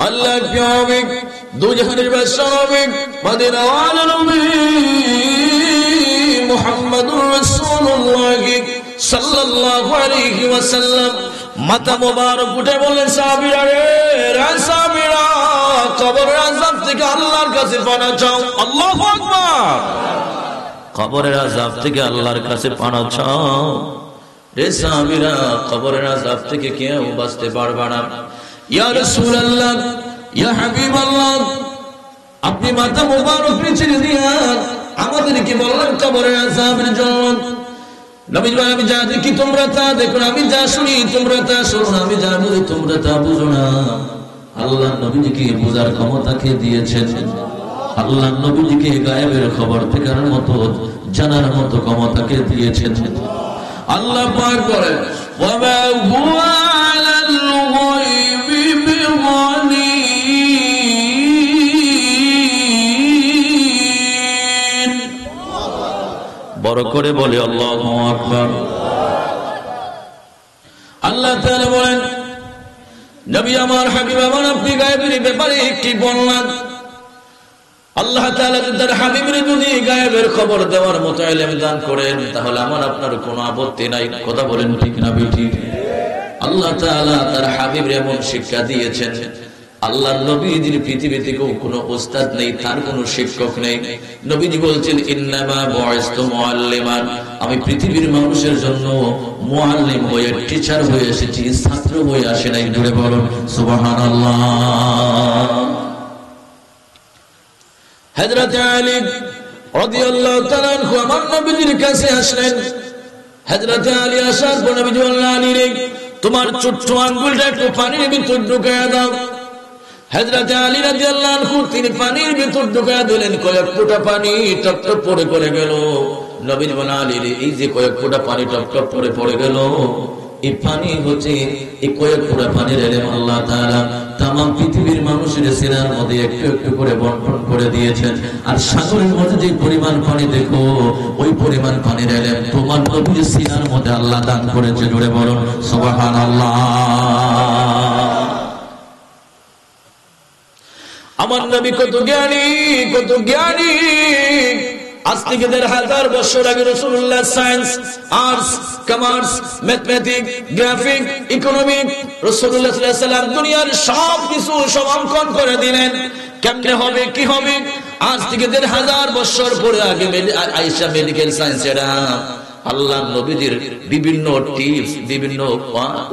আল্লাহ কি হবে দুজাহানের বাদশা হবে মদিনা ওয়ালা নবী মুহাম্মদুর রাসূলুল্লাহ সাল্লাল্লাহু আলাইহি ওয়াসাল্লাম মাথা মোবারক উঠে বললেন সাহাবীরা রে সাহাবীরা কবরের আযাব থেকে আল্লাহর কাছে পানা চাও। আল্লাহু আকবার। কবরের আযাব থেকে আল্লাহর কাছে পানা চাও রে সাহাবীরা, কবরের আযাব থেকে কেউ বাঁচতে পারবে না। ইয়া রাসূলুল্লাহ ইয়া হাবিবাল্লাহ আপনি মাথা মোবারক নিচে দিয়ে আমাদেরকে বললেন কবরের আযাবের জন্য। নবী বলেন আমি যা দেখি তোমরা তা দেখো না, আমি যা শুনি তোমরা তা শোনো না, আমি যা বুঝি তোমরা তা বুঝো না। আল্লাহ নবীজিকে বোঝার ক্ষমতা কে দিয়েছেন? আল্লাহ নবীজিকে গায়েবের খবর ফেকার মতো জানার মতো ক্ষমতা কে দিয়েছেন? আল্লাহ পাক বলেন ওয়া মা হুয়া আলাল গায়বি বিযানিন। বড় করে বলে আল্লাহু আকবার। আল্লাহ তাআলা বলেন নবী আমার হাবিব আমার আপনি গায়েবের ব্যাপারে কি বললেন? আল্লাহ তাআলা তার হাবিবের যদি গায়েবের খবর দেওয়ার মতো ইলম দান করেন তাহলে আমার আপনার কোনো আপত্তি নাই। কথা বলেন ঠিক না বেঠিক? আল্লাহ তাআলা তার হাবিবের এমন শিক্ষা দিয়েছেন, আল্লাহর নবীজির পৃথিবীতে কোনো ওস্তাদ নেই, তার কোনো শিক্ষক নেই। নবীজি বলছেন ইন্নামা বুইসতু মুআল্লিমান, আমি পৃথিবীর মানুষের জন্য মুআল্লিম হয়ে টিচার হয়ে এসেছি, ছাত্র হয়ে আসে নাই। জুড়ে বলুন সুবহানাল্লাহ। হযরত আলী রাদিয়াল্লাহু তাআলা আনহু আমার নবীজির কাছে আসলেন। হযরত আলী আসার পর নবীজি বললেন আলী রে তোমার ছোট্ট আঙ্গুলটা একটু পানির ভিতর ঢুকায়া দাও। হযরত আলী রাদিয়াল্লাহু আনহু তিনি পানির ভিতর ঢুকায়া দিলেন, কয়েক ফোঁটা পানি টপ টপ পড়ে পড়ে গেল। নবী বলেন আলী রে এই যে কয়েক ফোঁটা পানি টপ টপ পড়ে পড়ে গেল, এই পানি হচ্ছে এই কয়েক ফোঁটা পানির ইলম আল্লাহ তাআলা তামাম পৃথিবীর মানুষের সিনার মধ্যে একটু একটু করে বন্টন করে দিয়েছেন। আর সাগরের মধ্যে যে পরিমাণ পানি দেখো ওই পরিমাণ পানির ইলম তোমার নবীর সিনার মধ্যে আল্লাহ দান করেছে। জুড়ে বলুন সুবহানাল্লাহ। আমার নবী কত জ্ঞানী, কত জ্ঞানী। আজ থেকে ১,৫০০ বছর আগে রাসূলুল্লাহ science, arts, commerce, mathematics, graphic, economic রাসূলুল্লাহ সাল্লাল্লাহু আলাইহি ওয়াসাল্লাম দুনিয়ার সব কিছু সমাঙ্কন করে দিলেন কেমনে হবে কি হবে। আজ থেকে ১,৫০০ বছর পরে আগে আয়েশা মেডিকেল সায়েন্সেরা আল্লাহ নবীজির বিভিন্ন টিপস, বিভিন্ন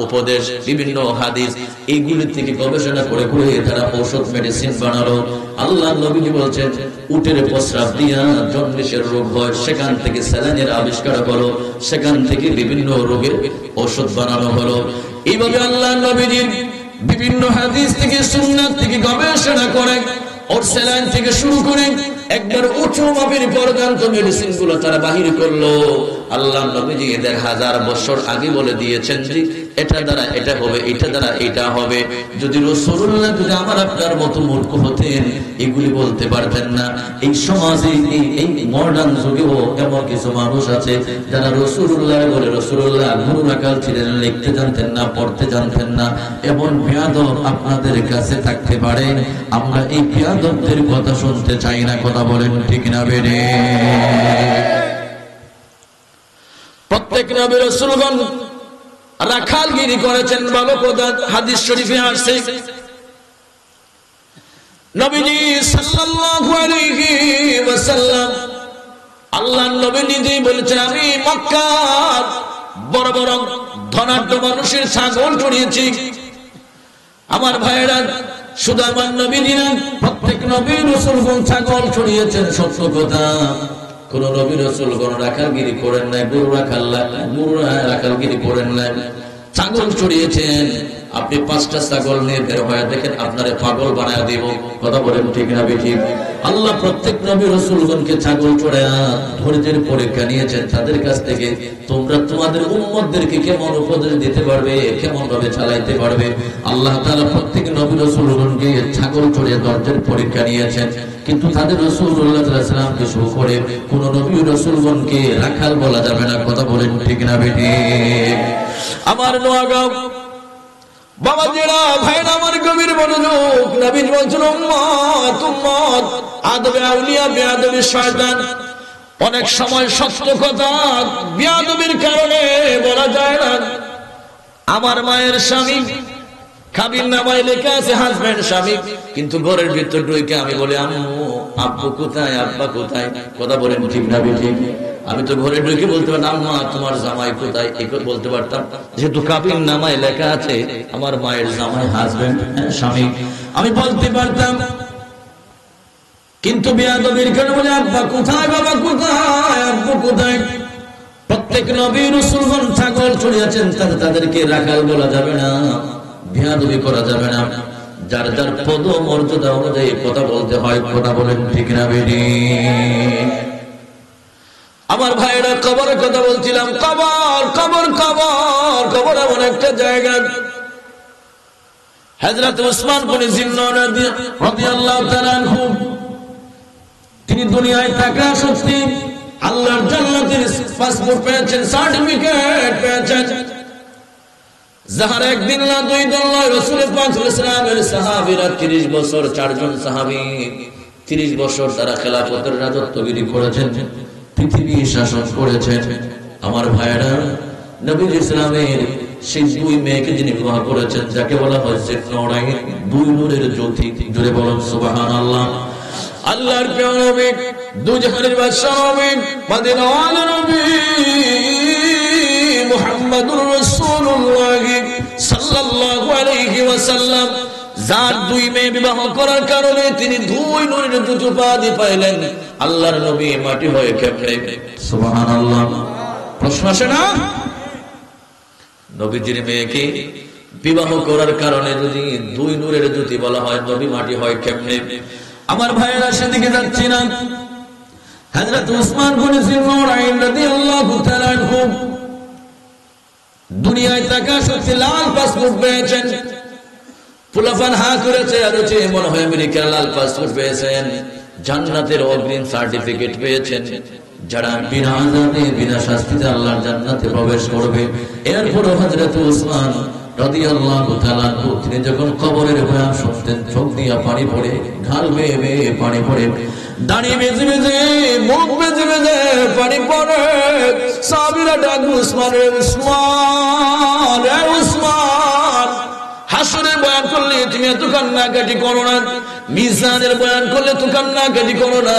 উপদেশ, বিভিন্ন হাদিস এইগুলি থেকে গবেষণা করে করে তারা ঔষধ মেডিসিন বানালো। আল্লাহ নবীজি বলছেন উটের প্রস্রাব দিয়া জন্ডিসের রোগ হয়, সেখান থেকে স্যালাইনের আবিষ্কার হলো, সেখান থেকে বিভিন্ন রোগের ঔষধ বানানো হলো। এইভাবে আল্লাহ নবীজির বিভিন্ন হাদিস থেকে সুন্নাত থেকে গবেষণা করে ওর স্যালাইন থেকে শুরু করে একবার উঁচু মাপের পর্যন্ত মেডিসিন গুলো তারা বাহির করলো। আল্লাহ নবীজি ১,৫০০ বছর আগে বলে দিয়েছেন যে এটা দ্বারা এটা হবে, এটা দ্বারা এটা হবে। যদি রাসূলুল্লাহ যদি আমার আপনার মতো মূর্খ হতেন এগুলি বলতে পারতেন না। এই সমাজে এই মডার্ন যুগেও এমন কিছু মানুষ আছে যারা রাসূলুল্লাহ বলে রাসূলুল্লাহ গুরু রাখাল ছিলেন, লিখতে জানতেন না, পড়তে জানতেন না। এমন বেয়াদব আপনাদের কাছে থাকতে পারে। আমরা এই বেয়াদবদের কথা শুনতে চাই না। কথা বলেন ঠিক না বেরে? প্রত্যেক নবী রাসূলগণ রাখালগিরি করেছেন। ভালো কথা হাদিস শরীফে আসছে নবীজি সাল্লাল্লাহু আলাইহি ওয়াসাল্লাম আল্লাহর নবী নিজেই বলেছেন আমি মক্কার বড় বড় ধনাঢ্য মানুষের ছাগল চড়িয়েছি। আমার ভাইয়েরা শুধু আমার নবীজি না, প্রত্যেক নবী রাসূলগণ ছাগল চড়িয়েছেন। সত্য কথা, কোন নবী রাসূলগণ রাখালগিরি করেন নাই, গরু রাখালগিরি করেন নাই, ছাগল চড়িয়েছেন। আপনি ৫টা ছাগল নিয়ে বের হয়ে দেখেন আপনারে পাগল বানায় দিব। কথা বলেন ঠিক না বেঠিক? আল্লাহ প্রত্যেক নবী রাসূলগণকে ছাগল চড়ায়া ধৈর্যের পরীক্ষা নিয়েছেন তাদের কাছ থেকে। তোমরা তোমাদের উম্মতদেরকে কেমন উপদেশ দিতে পারবে, কেমন ভাবে চালাইতে পারবে। আল্লাহ তাআলা প্রত্যেক নবী রাসূলগণকে ছাগল চড়িয়ে ধৈর্যের পরীক্ষা নিয়েছেন। কিন্তু তাদের রাসূলুল্লাহ সাল্লাল্লাহু আলাইহি ওয়াসাল্লামকে শুরু করে কোন নবী রাসূলগণকে রাখাল বলা যাবে না। কথা বলেন ঠিক না বেঠিক? আমার নোয়াগাঁও বাবাজিরা, ভাইরা আমার, গভীর মনোযোগ। নবী বলছেন, উম্মত উম্মত, আদবে আউলিয়া বেয়াদবি শয়তান। অনেক সময় সত্য কথা বেয়াদবির কারণে বলা যায় না। আমার মায়ের স্বামী কাবিল নামায় লেখা আছে হাজবেন্ড স্বামী, কিন্তু ঘরের ভিতর ঢুকে আমি বলি, আম্মু আব্বু কোথায়, আব্বা কোথায়? কথা বলেন ঠিক না ঠিক? আমি তো ঘরে ঢুকে বলতে পারতাম, আম্মা তোমার জামাই কোথায়, এই বলতে পারতাম, যেহেতু কাবিল নামায় লেখা আছে আমার মায়ের জামাই হাজবেন্ড স্বামী, আমি বলতে পারতাম। কিন্তু বেয়াদবির কারণে বলে, আব্বা কোথায়, বাবা কোথায়, আব্বু কোথায়? প্রত্যেক নবী রাসূলগণ ছাগল চড়িয়েছেন, তাদেরকে রাখাল বলা যাবে না, বেয়াদবি করা যাবে না। যার যার পদ মর্যাদা অনুযায়ী কথা বলতে হয়। কথা বলেন ঠিক না বেরি? আমার ভাইরা, কবরের কথা বলছিলাম। কবর কবর কবর কবর এমন একটা জায়গা। হযরত উসমান ইবনে জিন্নান রাদিয়াল্লাহু তাআলা আনহু, তিনি দুনিয়ায় থাকা সত্যি আল্লাহর জান্নাতের পাসপোর্ট পেয়েছেন, সার্টিফিকেট পেয়েছেন। যাহার একদিন না দুই দিন নয়, রাসূল পাক সাল্লাল্লাহু আলাইহি ওয়াসাল্লামের সাহাবীরা 30 বছর, 4 জন সাহাবী 30 বছর তারা খেলাফতের রাজত্বগিরি করেছেন, পৃথিবী শাসন করেছেন। আমার ভাইরা, নবীজি ইসলামের সেই দুই মেয়েকে যিনি বিবাহ করেছেন, যাকে বলা হয় নূরাইন, দুই নূরের জ্যোতি। জোরে বলুন সুবহানাল্লাহ। আল্লাহর প্রিয় নবী, দুই জাহানের বাদশা নবী, মদিনাওয়ালা নবী মুহাম্মদুর রাসূলুল্লাহ সাল্লাল্লাহু আলাইহি ওয়াসাল্লাম, যার দুই মেয়ে বিবাহ করার কারণে তিনি দুই নূরের জ্যোতি উপাধি পাইলেন। আল্লাহর নবী মাটি হয়ে কেমনে? সুবহানাল্লাহ। প্রশ্ন আসে না? নবীজির মেয়েকে বিবাহ করার কারণে যদি দুই নূরের জ্যোতি বলা হয়, নবী মাটি হয় কেমনে? আমার ভাইয়েরা, সেদিকে যাচ্ছি না। হযরত উসমান ইবনে জিন্নান রাদিয়াল্লাহু তাআলা আনহু দুনিয়ায় থাকা সত্যি লাল পাসপোর্ট পেয়েছেন। ফুলাফান হা করেছে, আর হচ্ছে মনে হয় আমেরিকার লাল পাসপোর্ট পেয়েছেন, জান্নাতের অগ্রিম সার্টিফিকেট পেয়েছেন। যারা বিনা আযাবে বিনা শাস্তিতে আল্লাহর জান্নাতে প্রবেশ করবে। এরপর হযরত উসমান রাদিয়াল্লাহু তাআলা, তিনি যখন কবরের বয়ান শুনতেন, চোখ দিয়ে পানি পড়ে, ঘাল বেয়ে বেয়ে পানি পড়ে, দাড়ি বেজে বেজে, মুখ বেজে বেজে পানি পড়ে। সাহাবীরা ডাক, উসমান রে উসমান, রে উসমান। হাসরের বয়ান করলে তুমি এত কান্নাকাটি করো না, মিজানের বয়ান করলে তো কান্নাকাটি করো না,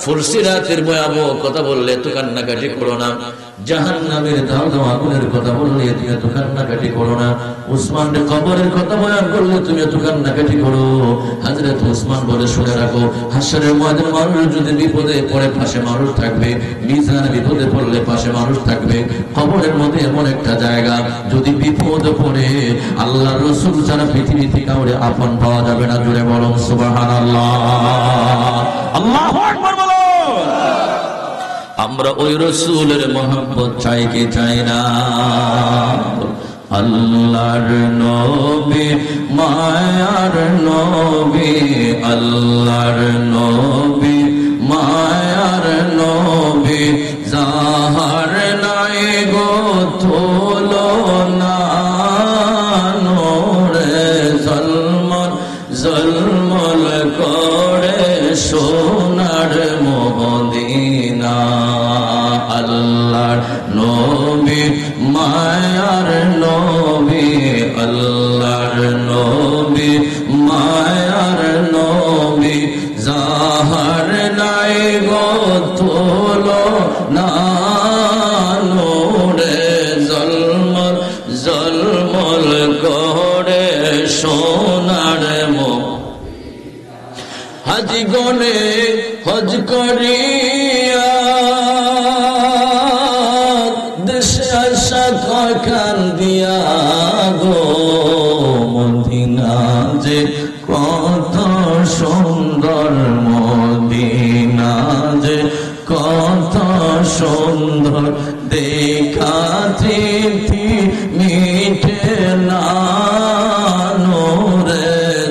ফুলসিরাতের ভয়াবহ কথা বললে তো কান্নাকাটি করো না, জাহান্নামের দাও দাও আগুনের কথা বললে তুমি এত কান্নাকাটি করো না, উসমানের কবরের কথা বয়ান করলে তুমি এত কান্নাকাটি করো। হযরত উসমান বলে, শুনে রাখো, হাসরের ময়দানে মানুষ যদি বিপদে পড়ে পাশে মানুষ থাকবে, মিজান বিপদে পড়লে পাশে মানুষ থাকবে। কবরের মধ্যে এমন একটা জায়গা, যদি বিপদ পড়ে আল্লাহর রাসূল ছাড়া পৃথিবীতে কাউরে আপন পাওয়া যাবে না। জুড়ে বলুন সুবহানাল্লাহ, আল্লাহু আকবার বলো। আমরা ওই রাসূলের মহব্বত চাই কি চাই না? আল্লাহর নবী মায়ার নবী, আল্লাহর নবী মায়ার নবী, যাহার নাই গো তুলনা, নূরে ঝলমল ঝলমল করে সোনার মদিনা। আল্লাহর নবী মায়ার নবী, আল্লাহর নবী মায়ার নবী, যাহার নাই গো তুলনা, নূরে ঝলমল ঝলমল করে সোনার মদিনা। হাজি গনে হজ করিয়া দেশে আসা কান দিয়া গো, মদিনা যে কত সুন্দর, মদিনা যে কত সুন্দর, দেখা তৃপ্তি মিটে না, নূরে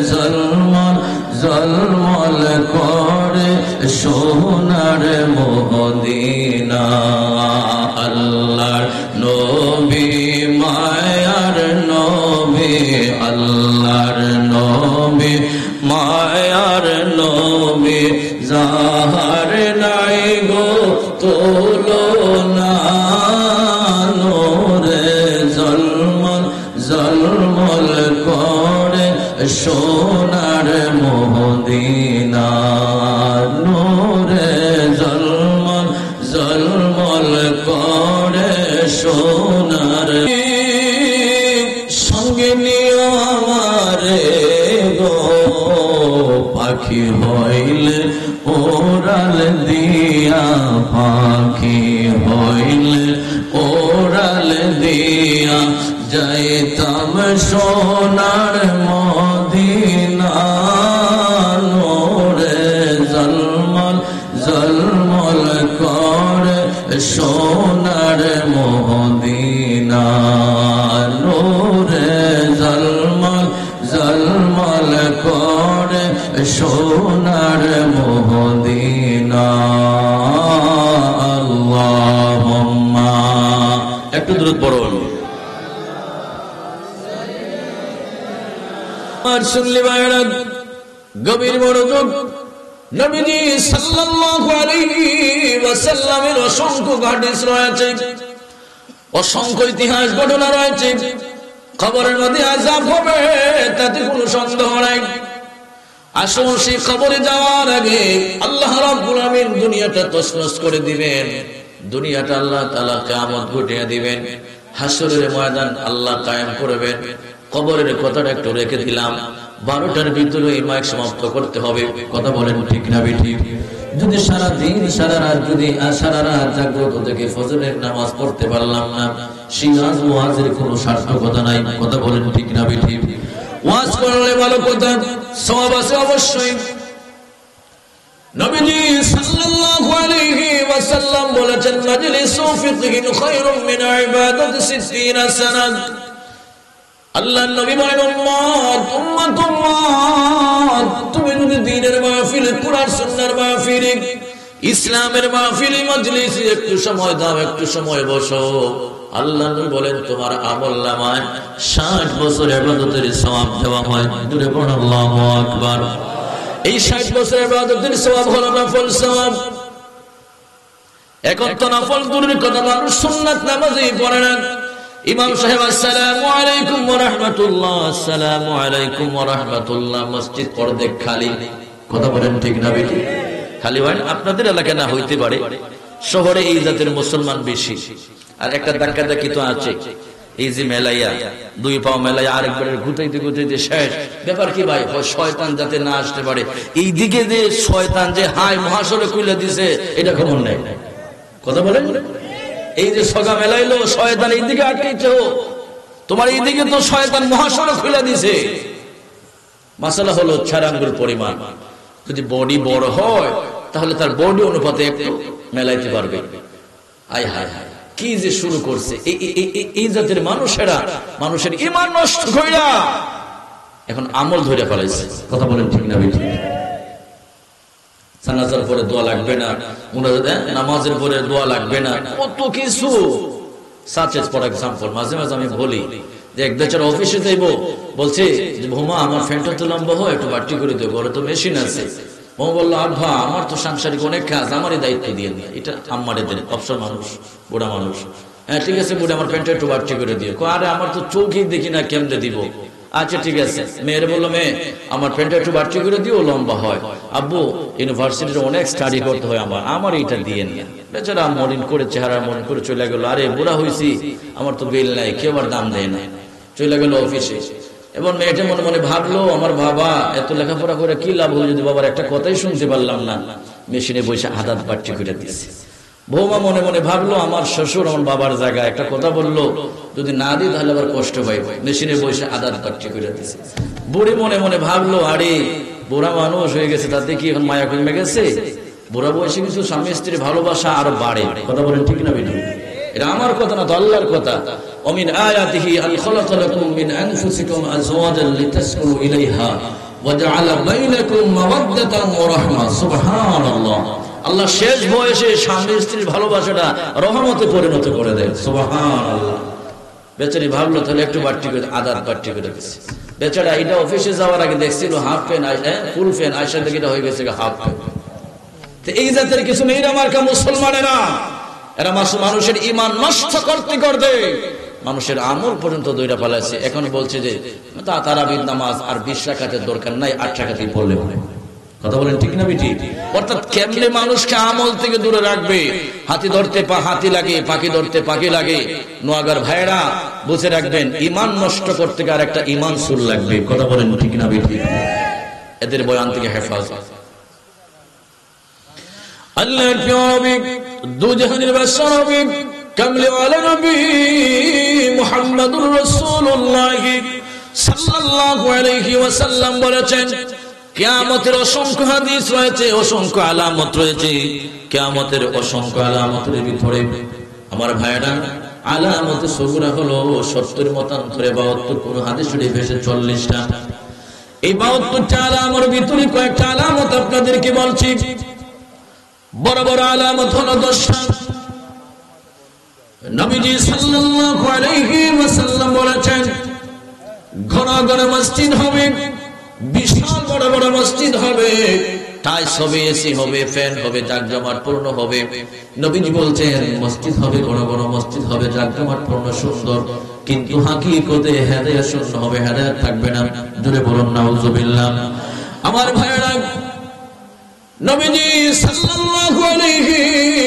ঝলমল ঝলমল করে সোনার মদিনা। আল্লাহর নবী মায়ার নবী, মায়ার নবী যাহার নাই গো তুলনা নূরে ঝলমল ঝলমল করে সোনার মদিনা নূরে ঝলমল ঝলমল করে সোনার সঙ্গে নিয়ে আমারে গো পাখি হইলে ওরাল দিয়া পাখি হইলে ওরাল দিয়া যাইতাম সোনার মদিনা নূরে ঝলমল ঝলমল করে সোনার মদিনা নূরে ঝলমল ঝলমল করে সোনার মদিনা আল্লাহুম্মা একটু দূরত পড়ুন আর শুনলি ভাইরা গভীর মনোযোগ নবীজি সাল্লাল্লাহু আলাইহি ওয়াসাল্লামের অসংখ্য হাদিস রয়েছে অসংখ্য ইতিহাস ঘটনা রয়েছে কবরের মধ্যে আযাব হবে তাতে কোনো সন্দেহ নাই আসুন সেই কবরে যাওয়ার আগে আল্লাহ রাব্বুল আমিন দুনিয়াটা তছনছ করে দিবেন দুনিয়াটা আল্লাহ তাআলা কিয়ামত ঘটিয়ে দিবেন হাসরের ময়দান আল্লাহ কায়েম করবেন কবরের কথাটা একটু রেখে দিলাম 12টার ভিতরে এই মাইক সমাপ্ত করতে হবে কথা বলেন ঠিক না ঠিক যদি সারা দিন সারা রাত যদি সারা রাত জাগ্রত থেকে ফজরের নামাজ পড়তে পারলাম না সেই আজ ওয়াজের কোনো সার্থকতা নাই কথা বলেন ঠিক না ঠিক ওয়াজ করলে ভালো কথা সওয়াব আছে অবশ্যই নবীজি সাল্লাল্লাহু আলাইহি ওয়াসাল্লাম বলেছেন মাজলিসু ফিকহিন খায়রুম মিন ইবাদাতি 60 সানাত আল্লাহর নবী বলেন উম্মত উম্মত উম্মত তুমি যদি দ্বীনের মাহফিল কুরআন সুন্নাহর মাহফিল ইসলামের মাহফিল মজলিসে একটু সময় দাও একটু সময় বসো আল্লাহ নবী বলেন তোমার আমলনামায় 60 বছর ইবাদতের সওয়াব দেওয়া হয় জোরে বলুন আল্লাহু আকবার এই 60 বছর ইবাদতের সওয়াব হলো নফল সওয়াব এখন তো নফল দূরের কথা মানুষ সুন্নাত নামাজই পড়ে না ইমাম সাহেব আসসালামু আলাইকুম ওয়া রাহমাতুল্লাহ আসসালামু আলাইকুম ওয়া রাহমাতুল্লাহ মসজিদ পর্দে খালি কথা বলেন ঠিক না বেটি খালি হয় আপনাদের এলাকায় না হইতে পারে শহরে এই জাতের মুসলমান বেশি আর একটা ধাক্কাধাক্কি তো আছে এই যে মেলাইয়া দুই পাও মেলাইয়া আরেকবার ঘুটাইতে ঘুটাইতে শেষ ব্যাপার কি ভাই শয়তান যাতে না আসতে পারে এই দিকে যে শয়তান যে হাই মহাশরে কইলা দিছে এটা খবর নাই কথা বলেন এই যে সগা মেলাইলো শয়তান এই দিকে আটকাইছো তোমার এই দিকে তো শয়তান মহাশয় খুলে দিছে মাসালা হলো 6 আঙ্গুল পরিমাণ যদি বডি বড় হয় তাহলে তার বডি অনুপাতে একটু মেলাইতে পারবে আয় হায় হায় কি যে শুরু করছে এই জাতের মানুষেরা মানুষের ঈমান নষ্ট কইরা এখন আমল ধরে ফেলাইছে কথা বলেন ঠিক না বেঠিক জানাজার পরে দোয়া লাগবে না নামাজের পরে দোয়া লাগবে না কত কিছু সাচেস ফর एग्जांपल মাঝে মাঝে আমি বলি যে এক বেচারা অফিসে যাইবো বলছে যে ভোমা আমার ফ্যানটা তো লম্বা হয় একটু বাটি করে দিও ঘরে তো মেশিন আছে ভোমা বলল আব্বা আমার তো সাংসারিক অনেক কাজ আমারই দায়িত্ব দিয়ে না এটা আমারে দেন অবসর মানুষ বুড়া মানুষ হ্যাঁ ঠিক আছে বুড়া আমার ফ্যানটা একটু বাটি করে দিও আরে আমার তো চোখই দেখি না কেমনে দিব আচ্ছা ঠিক আছে মেয়ের বললো মেয়ে আমার প্যান্টটা একটু বাড়তি করে দিও লম্বা হয় আব্বু ইউনিভার্সিটিতে অনেক স্টাডি করতে হয় আমার এইটা দিয়ে না বেচারা মলিন করে চেহারা মন করে চলে গেল আরে বুড়া হয়েছি আমার তো বিল নাই কেউ আর দাম দেয় না চলে গেল অফিসে এবং মেয়েটা মনে মনে ভাবলো আমার বাবা এত লেখাপড়া করে কি লাভ হলো যদি বাবার একটা কথাই শুনতে পারলাম না মেশিনে বসে আদাত বাড়তি করে দিয়েছে বৌমা মনে মনে ভাবলো আমার শ্বশুর আমার বাবার জায়গায় একটা কথা বললো যদি না দিই তাহলে আবার কষ্ট পাই মেশিনে বসে আদাত বাড়তি করে দিয়েছে বুড়ি মনে মনে ভাবলো আরে বুড়া মানুষ হয়ে গেছে তাতে কি এখন মায়া কমে গেছে বুড়া বয়সে কিন্তু স্বামী স্ত্রীর ভালোবাসা আরো বাড়ে কথা বলেন ঠিক না বেটি এটা আমার কথা না তো আল্লাহর কথা ওমিন আয়াতিহি আল খালাকা লাকুম মিন আনফুসিকুম আজওয়াজান লিতাসকুনু ইলাইহা ওয়া জাআলা বাইনাকুম মাওয়াদ্দাতান ওয়া রাহমা সুবহানাল্লাহ আল্লাহ শেষ বয়সে স্বামী স্ত্রীর ভালোবাসাটা রহমতে পরিণত করে দেয় সুবহানাল্লাহ বেচারি ভাবলো তাহলে একটু বাড়তি করে আদাত বাড়তি করে দিচ্ছে। বেচারা এটা অফিসে যাওয়ার আগে দেখছিল হাফ প্যান্ট, ফুল প্যান্ট, আয়সা থেকে এটা হয়ে গেছে হাফ প্যান্ট। তো এই জাতের কিছু মেয়েরা মার্কা মুসলমানেরা, এরা মানুষের ঈমান নষ্ট করতে করতে মানুষের আমল পর্যন্ত দইরা পালাইছে। এখন বলছে যে তারাবির নামাজ আর 20 রাকাতের দরকার নাই, 8 রাকাতই পড়লে হবে। কথা বলেন ঠিক না বেটি? অর্থাৎ কেমনে মানুষকে আমল থেকে দূরে রাখবে? হাতি ধরতে হাতি লাগে, পাখি ধরতে পাখি লাগে। নোয়াগার ভাইরা বুঝে রাখবেন, ঈমান নষ্ট করতে আর একটা ঈমান সুর লাগবে। কথা বলেন ঠিক না বেটি? এদের বয়ান থেকে হেফাজত। আল্লাহর প্রিয় নবী, দুজাহানের বাদশা নবী, কামলিওয়ালা নবী মুহাম্মদুর রাসূলুল্লাহ সাল্লাল্লাহু আলাইহি ওয়াসাল্লাম বলেছেন, কিয়ামতের অসংখ্য হাদিস রয়েছে, অসংখ্য আলামত রয়েছে। কিয়ামতের অসংখ্য আলামতের ভিতরে আমার ভাইরা আলামত সগুরা হলো 70 মতান্তরে 72 কোন হাদিস শরীফ এসে 40টা। এই 72টা আলামতের ভিতরে কয়েকটা আলামত আপনাদেরকে বলছি। বড় বড় আলামত হলো 10টা। নবীজি সাল্লাল্লাহু আলাইহি ওয়াসাল্লাম বলেছেন, ঘন ঘন মসজিদ হবে, বিশাল বড় বড় মসজিদ হবে, টাইলস হবে, এসি হবে, ফ্যান হবে, জাকজমাট পূর্ণ হবে। নবীজি বলছেন মসজিদ হবে, বড় বড় মসজিদ হবে, জাকজমাট পূর্ণ সুন্দর, কিন্তু হাকিকতে হেদায়েত শূন্য হবে, হেদায়েত থাকবে না। জোরে বলুন নাউজুবিল্লাহ। আমার ভাইরা, নবীজি সাল্লাল্লাহু আলাইহি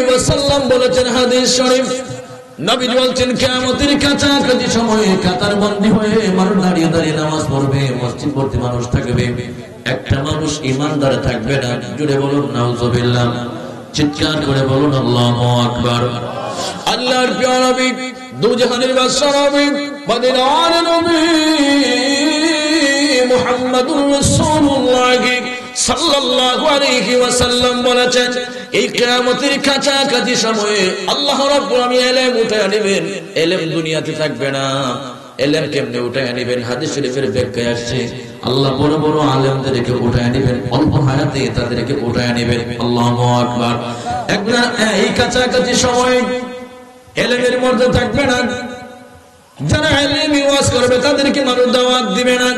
ওয়াসাল্লাম বলেছেন হাদিস শরীফ, নবীজি বলছেন কিয়ামতের কাছাকাছি সময়ে কাতার বন্দী হয়ে মানুষ দাঁড়িয়ে দাঁড়িয়ে নামাজ পড়বে, মসজিদ ভর্তি মানুষ থাকবে, একটা মানুষ ঈমানদার থাকবে না। জুড়ে বলুন নাউজুবিল্লাহ, চিৎকার করে বলুন আল্লাহু আকবার। আল্লাহর প্রিয় নবী, দুজাহানের বাদশা নবী, মদিনার নবী মুহাম্মদুর রাসূলুল্লাহ সাল্লাল্লাহু আলাইহি ওয়াসাল্লাম বলেছেন, এই কিয়ামতের কাছাকাছি সময়ে আল্লাহ রাব্বুল আলামিন ইলম উঠায় নেবেন। ইলম দুনিয়াতে থাকবে না। ইলম কেমনে উঠায় নেবেন? হাদিস শরীফের ব্যাখ্যায় আসছে, আল্লাহ বড় বড় আলেমদেরকে উঠায় নেবেন, অল্প হায়াতে তাদেরকে উঠায় নেবেন। আল্লাহু আকবার। একবার এই কাছাকাছি সময়ে ইলমের মধ্যে থাকবে না। যারা ইলমি ওয়াজ করবে তাদেরকে মানুষ দাওয়াত দিবে না।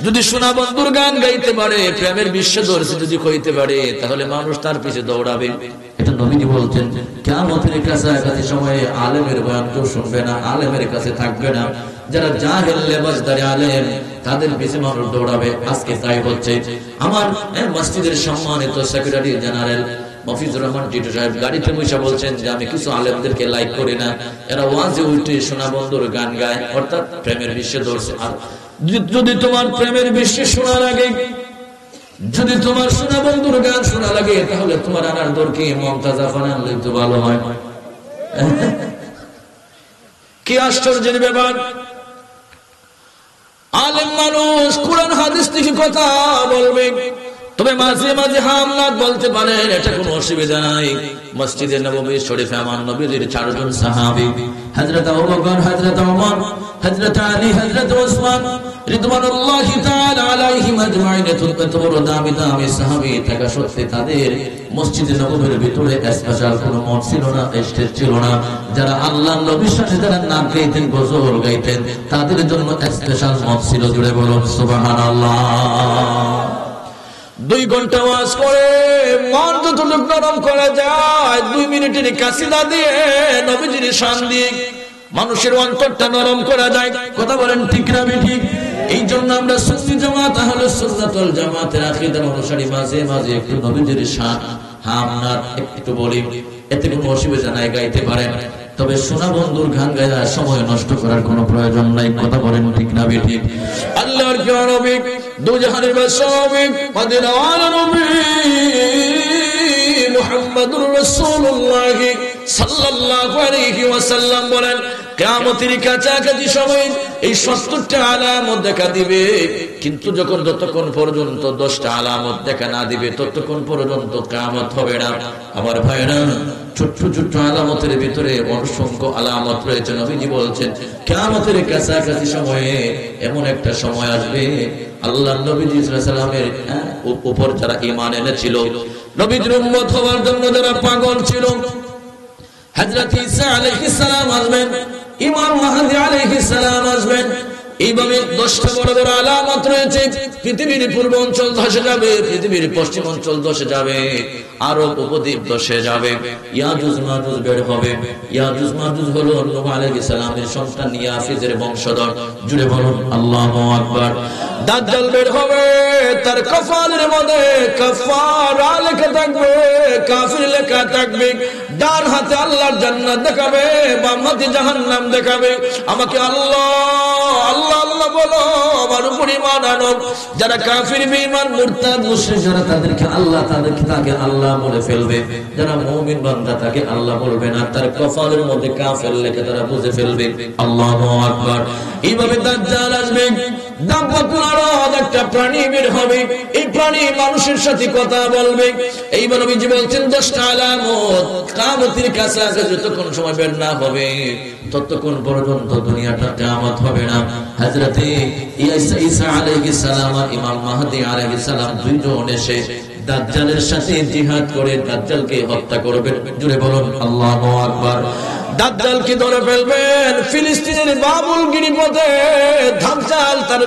যদি সোনা বন্ধুর গান গাইতে পারে, প্রেমের বিশ্বদর্শী যদি কইতে পারে, তাহলে মানুষ তার পিছে দৌড়াবে। এটা নবীজি বলছেন, কিয়ামতের কাছাকাছি সময়ে আলেমের বয়ান কেউ শুনবে না, আলেমের কাছে থাকবে না। যারা জাহেল লেবাসদারি আলেম, তাদের পিছে মানুষ দৌড়াবে। আজকে তাই হচ্ছে। আমার মসজিদের সম্মানিত সেক্রেটারি জেনারেল মফিজুর রহমান টিটু সাহেব গাড়িতে বসে বলছেন যে আমি কিছু আলেমদেরকে লাইক করি না, এরা ওয়াজে উঠে সোনা বন্ধুর গান গায়, অর্থাৎ প্রেমের বিশ্বদর্শী। আর যদি তোমার প্রেমের বিশ্বে শোনা লাগে, যদি তোমার সোনা বন্ধুর গান শোনা লাগে, তাহলে তোমার আনার দরকে মমতাজা ফানা আনলে তো ভালো হয়। কি আশ্চর্যের ব্যাপার! আলেম মানুষ কোরআন হাদিস থেকে কথা বলবে, তবে মাঝে মাঝে হামলাত বলতে পারেন, এটা কোনো অসুবিধা নাই। মসজিদে নববী শরীফে আমার নবীর 4 জন সাহাবী, হযরত আবু বকর, হযরত ওমর, হযরত আলী, হযরত ওসমান রিদওয়ানুল্লাহি তাআলা আলাইহিম আজমাইন, এত বড় দামি দামি সাহাবী থাকা সত্ত্বেও তাদের মসজিদে নববীর ভিতরে স্পেশাল কোনো মঞ্চ ছিল না, স্টেজ ছিল না। যারা আল্লাহর নবীর সাথে যারা নাচ গাইতেন, গজল গাইতেন, তাদের জন্য স্পেশাল মঞ্চ ছিল। জুড়ে বলুন সুবহানাল্লাহ। 2 ঘন্টা ওয়াজ করে মন যতটুকু নরম করা যায়, 2 মিনিটের কাসিদা দিয়ে নবীজির শান দিয়ে মানুষের অন্তরটা নরম করা যায়। কথা বলেন ঠিক না ঠিক? এই জন্য আমরা সুন্নি জামাত, আহলুস সুন্নাত ওয়াল জামাতের আকীদার অনুসারী মাঝে মাঝে একটু নবীজির শান আমরা একটু বলি, এতে কোনো অসুবিধা নাই, গাইতে পারেন। তবে সোনা বন্ধুর গান গায়া সময় নষ্ট করার কোনো প্রয়োজন নাই। কথা বলেন ঠিক না ঠিক? আল্লাহর প্রিয় নবী, দুজাহানের বাদশা নবী, মদিনার নবী মুহাম্মদুর রাসূলুল্লাহ সাল্লাল্লাহু আলাইহি ওয়াসাল্লাম বলেন, কিয়ামতের কাছাকাছি সময় এই 70টা আলামত দেখা দিবে, কিন্তু যতক্ষণ পর্যন্ত 10টা আলামত দেখা না দিবে, ততক্ষণ পর্যন্ত কিয়ামত হবে না। আমার ভাইরা, ছোট্ট ছোট্ট আলামতের ভিতরে অসংখ্য আলামত রয়েছে। নবীজি বলছেন, কিয়ামতের কাছাকাছি সময়ে এমন একটা সময় আসবে, আল্লাহর নবীজি সাল্লাল্লাহু আলাইহি ওয়াসাল্লামের উপর যারা ঈমান এনেছিল, নবীজির উম্মত হওয়ার জন্য যারা পাগল ছিল, হযরত ঈসা আলাইহিস সালাম আসবেন। ইমাম মাহদী আলাইহিস সালাম আসবেন। এইভাবে 10টা বড় বড় আলামত রয়েছে। পৃথিবীর পূর্ব অঞ্চল ধসে যাবে, পৃথিবীর পশ্চিম অঞ্চল ধসে যাবে, আরব উপদ্বীপ ধসে যাবে, ইয়াজুজ মাজুজ বের হবে। ইয়াজুজ মাজুজ হলো নূহ আলাইহিস সালামের সন্তান ইয়াফিজের বংশধর। জুড়ে বলুন আল্লাহু আকবার। দাজ্জাল বের হবে, তার কপালের মধ্যে কাফারা লেখা থাকবে, কাফির লেখা থাকবে। ডান হাতে আল্লাহর জান্নাত দেখাবে, বাম হাতে জাহান্নাম দেখাবে। আমাকে আল্লাহ আল্লাহ আল্লাহ বলো, আমার উপর ঈমান আনো। যারা কাফির বেঈমান মুরতাদ মুশরিক যারা তাদেরকে আল্লাহ তাকে আল্লাহ বলে ফেলবে, যারা মুমিন বান্দা তাকে আল্লাহ বলবে না, তার কপালের মধ্যে কাফের লেখা তারা বুঝে ফেলবে। আল্লাহু আকবার। এইভাবে দাজ্জাল আসবে, দাব্বাতুল আরাদ একটা প্রাণী বের হবে। এই প্রাণী মানুষের সাথে কথা বলবে। এইবার নবীজি বলছেন 10টা আলামত কিয়ামতের কাছাকাছি যতক্ষণ সময় বের না হবে ততক্ষণ পর্যন্ত দুনিয়াটা কিয়ামত হবে না। হযরতে ঈসা আলাইহিস সালাম আর ইমাম মাহদী আলাইহিস সালাম দুইজন এসে দাজ্জালের সাথে জিহাদ করে দাজ্জালকে হত্যা করবেন। জুড়ে বলুন আল্লাহু আকবার। দাজ্জালকে ধরে ফেলবেন ফিলিস্তিনের বাবুল গিরিপথে। দাজ্জাল তার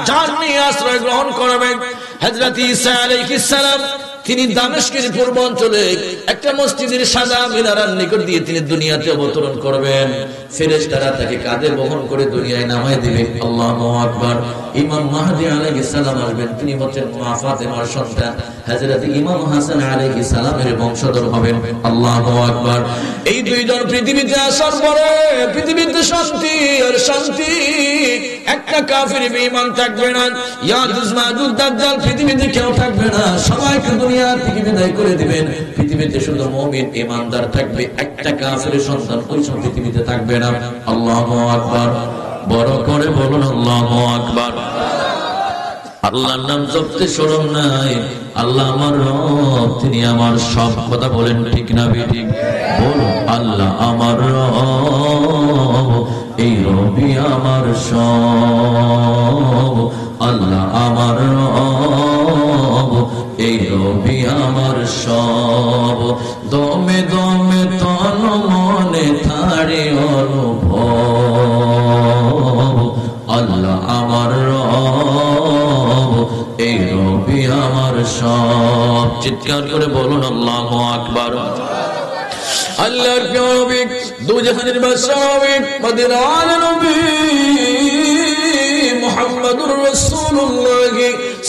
জান নিয়ে আশ্রয় গ্রহণ করবেন। হযরত ঈসা আলাইহিস সালাম তিনি দামেস্কের পূর্ব অঞ্চলে একটা মসজিদের সাদা মিনারার নিকট দিয়ে তিনি দুনিয়াতে অবতরণ করবেন। ফেরেশতারা তাকে কাঁধে বহন করে দুনিয়ায় নামায় দিবে। আল্লাহু আকবার। ইমাম মাহদী আলাইহিস সালাম আসবেন, তিনি হচ্ছেন মা ফাতেমার সন্তান, হযরত ইমাম হাসান আলাইহিস সালামের বংশধর হবেন। আল্লাহু আকবার। এই দুইজন পৃথিবীতে আসার পরে পৃথিবীতে শান্তি আর শান্তি। একটা কাফির বেঈমান থাকবে না, ইয়াজুজ মাজুজ দাজ্জাল পৃথিবীতে কেউ থাকবে না, সবাইকে দুনিয়া থেকে বিদায় করে দিবেন। পৃথিবীতে শুধু মুমিন ঈমানদার থাকবে, একটা কাফিরের সন্তান ওই সব পৃথিবীতে থাকবে না। আল্লাহু আকবার। বড় করে বলুন আল্লাহু আকবার। আল্লাহর নাম জপতে শরম নাই। আল্লাহ আমার রব, তিনি আমার সব। কথা বলেন ঠিক না বেঠিক? বলুন আল্লাহ আমার রব, এই রবি আমার সব। আল্লাহ আমার রব, এই রবি আমার সব। দমে দমে তন মনে থারে অনুভব। আল্লাহ আমার রব, এই রবি আমার সব। চিৎকার করে বলুন আল্লাহু আকবার। আল্লাহর নবী দুজাহানের বাদশাহ মদিনার নবী মুহাম্মদুর রাসূলুল্লাহ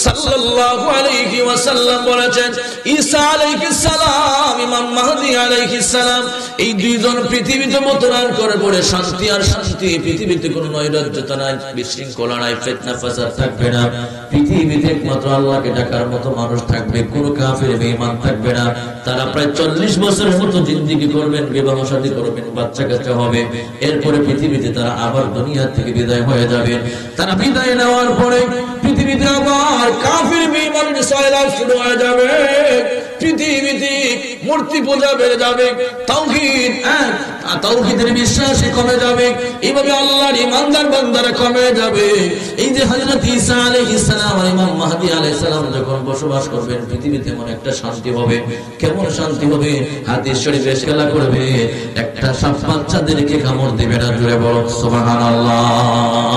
সাল্লাল্লাহু আলাইহি ওয়াসাল্লাম বলেছেন, ঈসা আলাইহিস সালাম, ইমাম মাহদী আলাইহিস সালাম, এই দুইজন পৃথিবীতে অবতরণ করে পড়ে শান্তি আর শান্তি। পৃথিবীতে কোনো নৈরাজ্যতা নাই, বিশৃঙ্খলা নাই, ফিতনা ফাসাদ থাকবে না। পৃথিবীতে একমাত্র আল্লাহকে ডাকার মতো মানুষ থাকবে, কোনো কাফির বেঈমান থাকবে না। তারা প্রায় 40 বছরের মতো জিন্দেগি করবেন, বিবাহ শাদী করবেন, বাচ্চা কাচ্চা হবে। এরপরে পৃথিবীতে তারা আবার দুনিয়া থেকে বিদায় হয়ে যাবে। তারা বিদায় নেওয়ার পরে পৃথিবীতে আবার কাফির বেঈমানের সয়লাব শুরু হয়ে যাবে। পৃথিবীতে মূর্তি পূজা বেড়ে যাবে, তাওহীদের বিশ্বাসী কমে যাবে। এইভাবে আল্লাহর ঈমানদার বান্দারা কমে যাবে। এই যে হযরত ঈসা আলাইহিস সালাম আর ইমাম মাহদী আলাইহিস সালাম যখন বসবাস করবেন পৃথিবীতে, এমন একটা শান্তি হবে। কেমন শান্তি হবে? হাদিস শরীফে এসকেলা করবে, একটা সাপ বাচ্চাদেরকে কামড় দিবে না। জুড়ে বলো সুবহানাল্লাহ।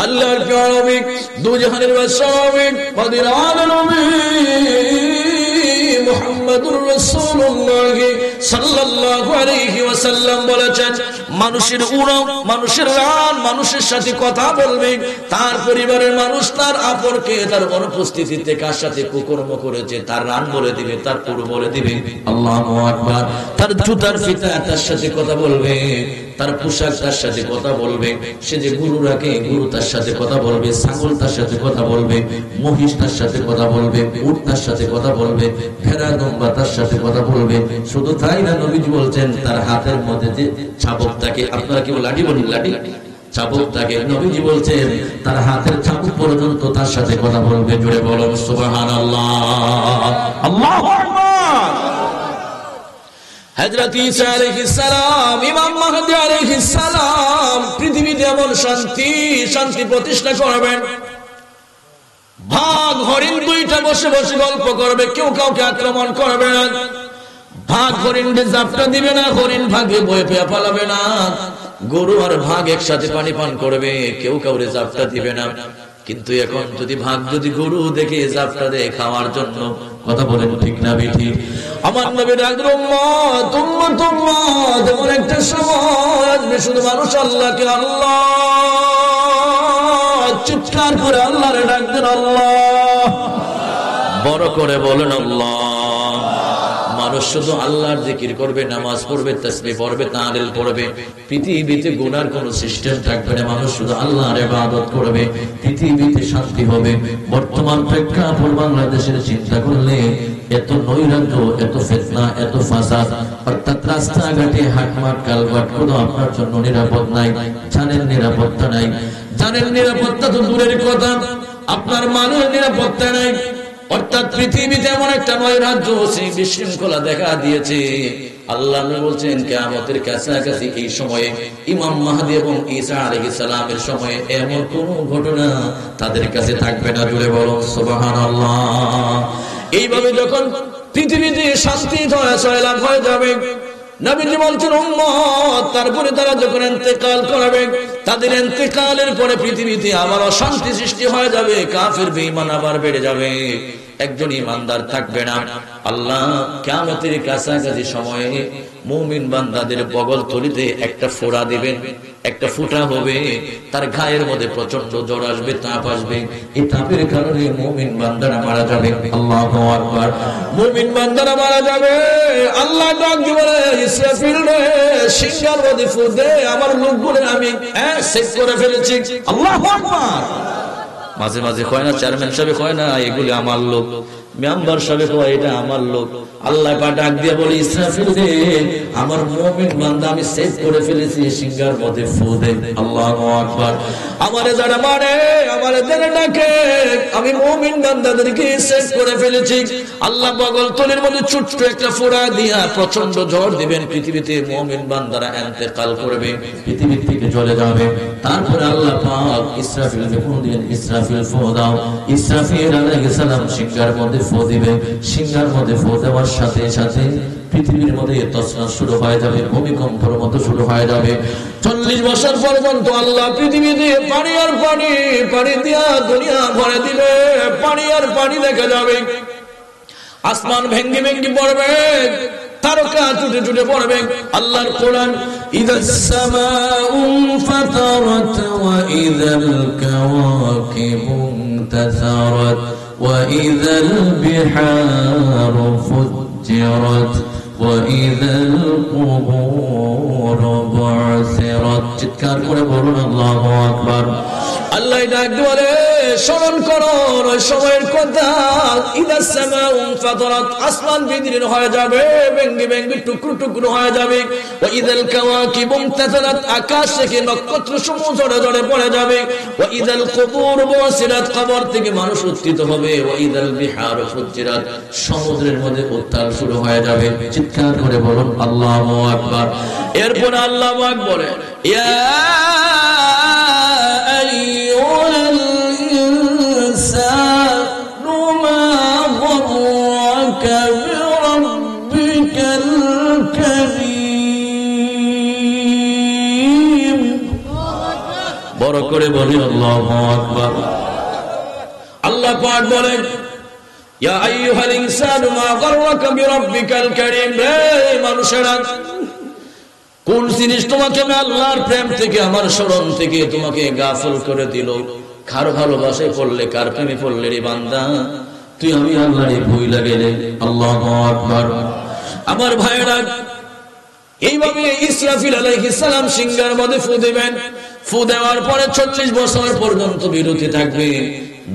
আল্লাহর নবী দুজাহানের বাদশাহ মদিনার নবী মুহাম্মদুর রাসূলুল্লাহ সাল্লাল্লাহু আলাইহি ওয়াসাল্লাম বলেছেন, মানুষের উড়াও, মানুষের রান, মানুষের সাথে কথা বলবে। তার পরিবারের মানুষ তার আপনকে তার অনুপস্থিতিতে কার সাথে কুকর্ম করেছে তার রান বলে দিবে, তার পুরো বলে দিবে। আল্লাহু আকবার। তার জুতার ফিতা তার সাথে কথা বলবে, তার পোশাক তার সাথে কথা বলবে। সে যে গুরু রাখে, গুরু তার সাথে কথা বলবে। ছাগল তার সাথে কথা বলবে, মহিষ তার সাথে কথা বলবে, উট তার সাথে কথা বলবে, ভেড়া দম্বা তার সাথে কথা বলবে। শুধু তাই না, নবীজি বলছেন তার হাতের মধ্যে যে চাবুক থাকে, আপনারা কি লাঠি বলেন? লাঠি, চাবুক থাকে। নবীজি বলছেন তার হাতের চাবুক পর্যন্ত তার সাথে কথা বলবে। জুড়ে বলুন সুবহানাল্লাহ। আল্লাহু আকবার। হযরত ঈসা আলাইহিস সালাম, ইমাম মাহদী আলাইহিস সালাম পৃথিবীতে এমন শান্তি শান্তি প্রতিষ্ঠা করবেন। ভাগ হরিণ দুইটা বসে বসে গল্প করবে, কেউ কাউকে আক্রমণ করবে না। ভাগ হরিণকে জাপটা দিবে না, হরিণ ভাগে ভয় পেয়ে পালাবে না। গরু আর ভাগ একসাথে পানি পান করবে, কেউ কাউরে জাপটা দিবে না। কিন্তু এখন যদি ভাগ যদি গরু দেখে জাপটা দেয় খাওয়ার জন্য, কথা বলেন ঠিক না বেঠি? আমার নবী ডাকলেন উম্মত উম্মত উম্মত, এমন একটা সময় আসবে শুধু মানুষ আল্লাহকে আল্লাহ চিৎকার করে আল্লাহরে ডাকবেন, আল্লাহ বড় করে বলেন আল্লাহ। মানুষ শুধু আল্লাহর জিকির করবে, নামাজ পড়বে, তাসবিহ পড়বে, তাহলিল পড়বে, পৃথিবীতে গুনার কোন সিস্টেম থাকবে না। মানুষ শুধু আল্লাহর ইবাদত করবে, পৃথিবীতে শান্তি হবে। বর্তমান প্রেক্ষাপট বাংলাদেশের চিন্তা করলে এত নৈরাজ্য, এত ফিতনা, এত ফাসাদ, অর্থাৎ রাস্তাঘাটে হাটমাট কালভার্ট কোনো আপনার জন্য নিরাপদ নাই। জানেন নিরাপত্তা নাই, জানেন নিরাপত্তা তো দূরের কথা, আপনার মানের নিরাপত্তা নাই। অর্থাৎ পৃথিবীতে এমন একটা নৈরাজ্য, বিশৃঙ্খলা দেখা দিয়েছে। আল্লাহ বলছেন কিয়ামতের কাছাকাছি এই সময়ে ইমাম মাহদী এবং ঈসা আলাইহিস সালামের সময়ে এমন কোন ঘটনা তাদের কাছে থাকবে না। জুড়ে বলো সুবহানাল্লাহ। এইভাবে যখন পৃথিবীতে শান্তি ছয়লাভ হয়ে যাবে, নবীজি বলছেন উম্মত তারপরে তারা যখন ইন্তেকাল করবে, তাদের ইন্তেকালের পরে পৃথিবীতে আবার অশান্তি সৃষ্টি হয়ে যাবে, কাফের বেঈমান আবার বেড়ে যাবে, একজন ইমানদার থাকবে না। আল্লাহ কিয়ামতের কাছাকাছি সময়ে মুমিন বান্দাদের বগল তলিতে একটা ফোঁড়া দিবেন, একটা ফুটা হবে, তার গায়ের মধ্যে প্রচন্ড জ্বর আসবে, তাপ আসবে। এই তাপের কারণে মুমিন বান্দারা মারা যাবে। আল্লাহু আকবার। মুমিন বান্দারা মারা যাবে। আল্লাহ ডাক দিয়ে বলে ইসরাফিল রে, সিংহার মধ্যে ফু দে, আমার লোকগুলো আমি সেভ করে ফেলেছি। আল্লাহু আকবার। মাঝে মাঝে কয় না, চেয়ারম্যান সাহেব কয় না এগুলি আমার লোক, মেম্বার সাহেব কয় এটা আমার লোক। আল্লাহ পাক ডাক দিয়ে বলে ইসরাফিল রে, আমার মুমিন বান্দা আমি সেভ করে ফেলেছি, সিংহার মধ্যে ফু দে। আল্লাহু আকবার। আমারে যারা মারে, আমারে যারা ডাকে, আমি মুমিন বান্দাদেরকে সেভ করে ফেলেছি। আল্লাহ পাগল তলির মধ্যে ছোট্ট একটা ফোঁড়া দিয়া প্রচন্ড ঝড় দিবেন, পৃথিবীতে মুমিন বান্দারা ইন্তেকাল করবে, পৃথিবী থেকে চলে যাবে। তারপরে আল্লাহ পাক ইসরাফিলকে ফোন দিলেন, ইসরাফিল ফু দাও। ইসরাফিল আলাইহিস সালাম সিংহার মধ্যে ফু দিবে। সিংহার মধ্যে ফু দেওয়ার সাথে সাথে পৃথিবীর মধ্যে তছনছ শুরু হয়ে যাবে, ভূমিকম্পের মতো শুরু হয়ে যাবে। 40 বছর পর্যন্ত আল্লাহ পৃথিবী দিয়ে পানি আর পানি, পানি দিয়া দুনিয়া ভরে দিবে, পানি আর পানি দেখা যাবে। আসমান ভেঙ্গে ভেঙ্গে পড়বে, তারকা টুটে টুটে পড়বে। আল্লাহর কোরআন ইযাস সামাউ ফাতারাত ওয়া ইযাল কাওয়াকিবু ইনতাসারাত ওয়া ইযাল বিহারু ফুজ্জিরাত ওয়া ইযাল কুবুরু বু'সিরাত। চিৎকার করে বলুন আল্লাহু আকবার। আল্লাহ ডাক বলে স্মরণ করো ওই সময়ের কথা। ইযাস সামাউ ফাতারাত, আসমান বিদীর্ণ হয়ে যাবে, ভেঙ্গে ভেঙ্গে টুকরো টুকরো হয়ে যাবে। ওয়া ইযাল কাওয়াকিবু ইনতাসারাত, আকাশ থেকে নক্ষত্র সমূহ ঝরে ঝরে পড়ে যাবে। ওয়া ইযাল কুবুর বু'সিরাত, কবর থেকে মানুষ উত্থিত হবে। ওয়া ইযাল বিহারু ফুজ্জিরাত, সমুদ্রের মধ্যে উত্তাল শুরু হয়ে যাবে। চিৎকার করে বলুন আল্লাহু আকবার। এরপর আল্লাহ পাক বলে ইয়া বড় করে বলি আল্লাহু আকবার। আল্লাহ পাক বলেন ইয়া আইয়ুহাল ইনসানু মা গাররাকা বিরাব্বিকাল কারীম। হে মানুষেরা, কোন জিনিস তোমাকে আমি আল্লাহর প্রেম থেকে, আমার স্মরণ থেকে তোমাকে গাফিল করে দিল? কার ভালোবাসায় পড়লে, কার প্রেমে পড়লে রে বান্দা তুই আমি আল্লাহরে ভুইলা গেলে? আল্লাহু আকবার। আমার ভাইরা, এইভাবে ইসরাফিল আলাইহিস সালাম সিংহার মধ্যে ফু দিবেন। ফু দেওয়ার পরে 40 বছর পর্যন্ত বিরতি থাকবে।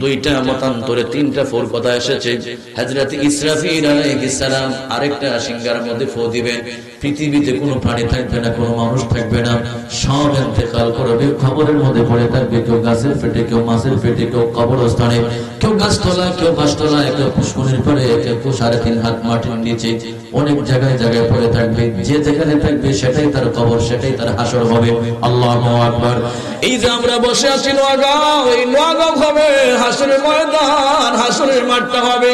দুইটা মতান্তরে তিনটা ফোর কথা এসেছে। হযরত ইসরাফিল আলাইহিস সালাম আরেকটা সিংহার মধ্যে ফু দিবেন। পৃথিবীতে কোনো প্রাণী থাকবে না, কোনো মানুষ থাকবে না, সব ইন্তেকাল করবে, খবরের মধ্যে পড়ে থাকবে। কেউ গাছের পেটে, কেউ মাছের পেটে, কেউ কবরস্থানে, কেউ গাছতলায়, কেউ বাসতলায়, কেউ পুষ্করিণীর পাড়ে, কেউ 3.5 হাত মাটির নিচে অনেক জায়গায় জায়গায় পড়ে থাকবে, যে যেখানে থাকবে সেটাই তার কবর, সেটাই তার হাসর হবে। আল্লাহু আকবার। এই যে আমরা বসে আছি নোয়াগাঁও, এই নোয়াগাঁও হবে হাসরের ময়দান, হাসরের মাঠটা হবে।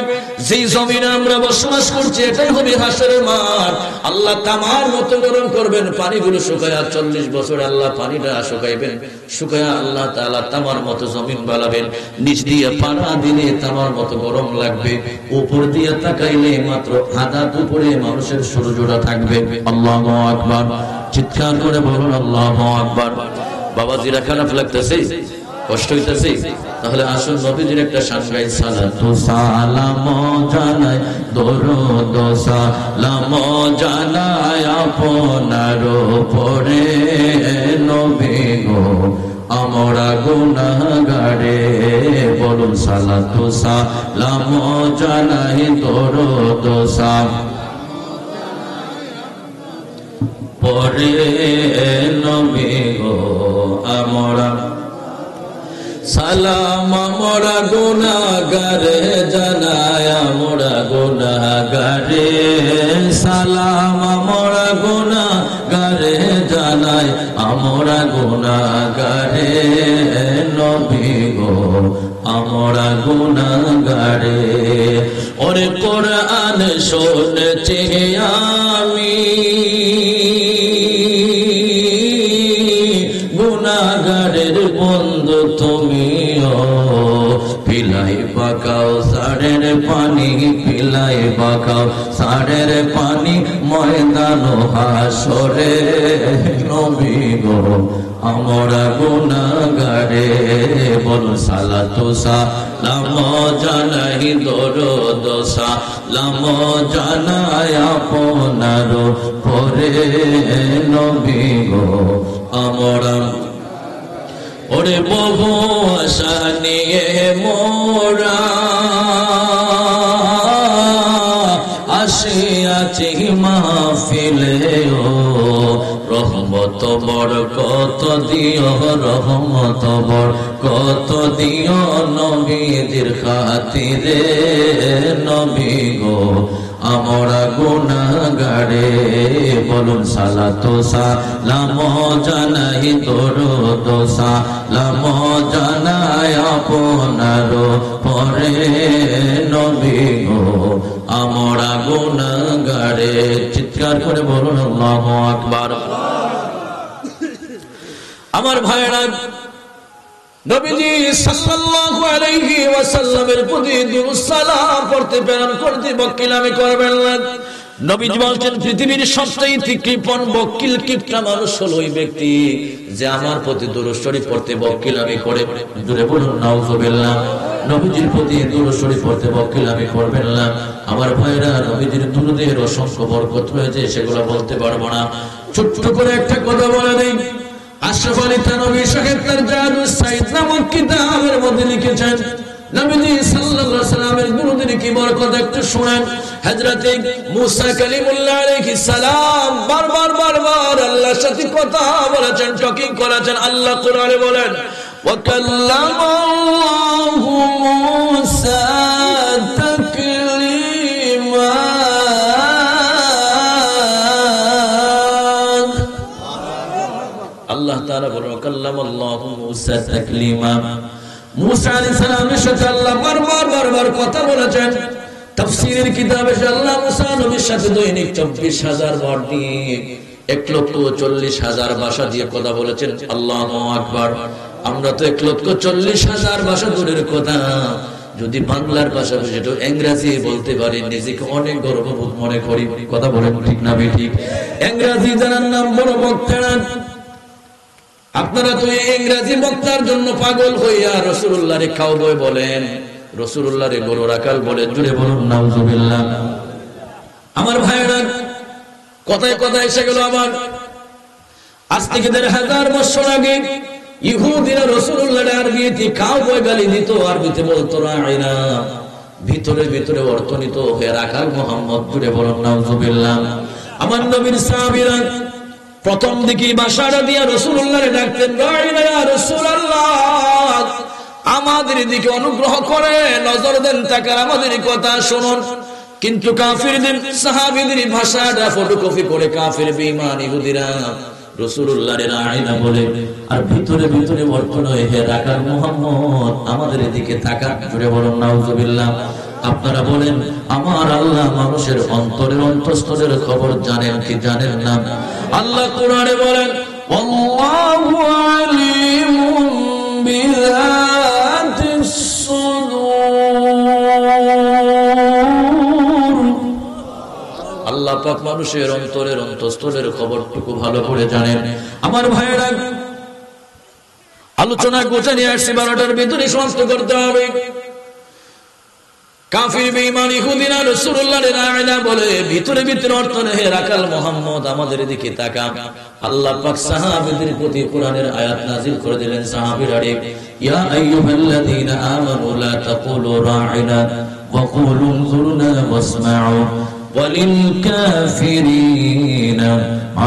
যেই জমিনে আমরা বসবাস করছি এটাই হবে হাসরের মাঠ। আল্লাহ তামার মতো গরম করবেন, পানিগুলো শুকায়া 40 বছর আল্লাহ পানিটা শুকাইবেন, শুকায়া আল্লাহ তাআলা তামার মতো জমিন বানাবেন। নিচ দিয়ে পাড়া দিলে তামার মতো গরম লাগবে, উপর দিয়ে তাকাইলে মাত্র হাত উপরে মানুষের সূর্যটা থাকবে। আল্লাহু আকবার। চিৎকার করে বলুন আল্লাহু আকবার। বাবাজিরা খারাপ লাগতেছে, কষ্ট হইতেছে? তাহলে আসুন নবীজির একটা শান গাই। সালাতু সালাম জানাই, দরুদ সালাম জানাই আপনার উপরে নবী গো আমরা গুনাহগারে। বলুন সালাতু সালাম জানাই, দরুদ সালাম পরে নবী গো আমরা। সালাম আমরা গুনাহগারে জানাই, আমরা গুনাহগারে। সালাম আমরা গুনাহগারে জানাই, আমরা গুনাহগারে নবী গো আমরা গুনাহগারে। ওরে কোরআন শুনছি আমি গুনাহগারের বন্ধু তুমিও, পিলাই বাকাও সাড়ের পানি, পিলাই বাকাও সাড়ের পানি ময়দান হাসরে নবী গো আমরা গুনাহগারে। বলুন সালাতু সালাম জানাই, দরুদ সালাম জানাই আপনার পরে নবী গো আমরা। ওরে বহু আশা নিয়ে মোরা আসিয়াছি মাহফিলে, ও রহমত বরকত দিও, রহমত বরকত দিও নবীদের খাতিরে নবী গো আমরা গুনাহগারে। বলুন সালাতু সালাম জানাই, দরুদ সালাম জানাই আপনার পরে নবী গো আমরা গুনাহগারে। চিৎকার করে বলুন আল্লাহু আকবার। আমার ভাইরা, নবীজি সাল্লাল্লাহু আলাইহি ওয়াসাল্লামের প্রতি দুরূদ সালাম পড়তে প্রেরণ করতে বকিলামি করবেন না। নবীজি বলছেন পৃথিবীর সবচেয়ে কৃপণ বকিল কিপটা মানুষ হলো ওই ব্যক্তি যে আমার প্রতি দুরূদ শরীফ পড়তে বকিলামি করে। জোরে বলুন নাউযুবিল্লাহ। নবীজির প্রতি দুরূদ শরীফ পড়তে বকিলামি করবেন না। আমার ভাইরা, নবীজির দুরূদের অসংখ্য বরকত রয়েছে, সেগুলো বলতে পারবো না। ছোট্ট করে একটা কথা বলে দেই। আশরাফ আলী থানভী সাহেব তার জাদুস সাইদ নামক কিতাবের মধ্যে লিখেছেন, নবীজি সাল্লাল্লাহু আলাইহি সাল্লামের দুরূদের কি বরকত একটু শুনেন। হযরতে মুসা কালিমুল্লাহ আলাইহিস সালাম বারবার আল্লাহর সাথে কথা বলেছেন, টকিং করেছেন। আল্লাহ কোরআনে বলেন, ওয়া কাল্লামাহু মুসা তাকলিমা। আল্লাহ তাআলা বলেন, ওয়া কাল্লামাল্লাহু মুসা তাকলিমা। মুসা আলাইহিস সালামের সাথে আল্লাহ বারবার কথা বলেছেন। তাফসীরের কিতাবে আল্লাহ মুসা নবীর সাথে দৈনিক 24,000 বার দিয়ে 1,40,000 ভাষা দিয়ে কথা বলেছেন। আল্লাহু আকবার। আমরা তো 1,40,000 ভাষা দূরের কথা, যদি বাংলার ভাষা যেটা ইংরেজি বলতে পারি নিজেকে অনেক গর্ববোধ মনে করি। কথা বলেন ঠিক না ঠিক? ইংরেজি জানার নাম বড় বক্তা। আপনারা তো ইংরেজি বক্তার জন্য পাগল হইয়া রাসূলুল্লাহরে কাউবয় বলেন, রাসূলুল্লাহরে গরু রাখাল বলেন। জুড়ে বলুন নাউযুবিল্লাহ। আমার ভাইরা, কথায় কথায় এসে গেল আবার। আজ থেকে 1,500 বছর আগে ইহুদিরা রাসূলুল্লাহর আরবিতে কাউবয় গালি দিত, আরবিতে বলতো রাইনা, ভিতরে ভিতরে অর্থ নিত হে রাখাল মুহাম্মদ। জুড়ে বলুন নাউযুবিল্লাহ। আমার নবীর সাহাবীরা প্রথম দিকে ভাষাটা দিয়া রাসূলুল্লাহরে ডাকতেন, রাইনা ইয়া রাসূলুল্লাহ, আমাদের দিকে অনুগ্রহ করে নজর দেন, তাকার আমাদের কথা শুনুন। কিন্তু কাফিরদের সাহাবীদের ভাষাটা ফটোকপি করে কাফির বেঈমান ইহুদিরা রাসূলুল্লাহর রাইনা বলে, আর ভিতরে ভিতরে অর্থ নয়, হে রাকার মুহাম্মদ আমাদের দিকে তাকান। জুড়ে বলুন নাউজুবিল্লাহ। আপনারা বলেন, আমার আল্লাহ মানুষের অন্তরের অন্তঃস্থলের খবর জানেন কি জানেন না? আল্লাহ কোরআনে বলেন, আল্লাহু আলিমুম বিযাতিস সুদূর। আল্লাহ পাক মানুষের অন্তরের অন্তঃস্থলের খবরটুকু ভালো করে জানেন। আমার ভাইয়েরা, আলোচনা গোছানিয়ে আসছি, 12টার ভিতরে সমাপ্ত করতে হবে। কাফির বেঈমান ইহুদিরা রাসূলুল্লাহর রাইনা বলে, ভিতরে ভিতরে অর্থ নেই, রাকাল মুহাম্মদ আমাদের দিকে তাকান। আল্লাহ পাক সাহাবীদের প্রতি কোরআনের আয়াত নাযিল করে দিলেন। সাহাবীরা, ইয়া আইয়ুহাল্লাযীনা আমানু লা তাকুলু রাইনা ওয়া কুলু উনজুরনা ওয়াসমাউ ওয়ালিল কাফিরিনা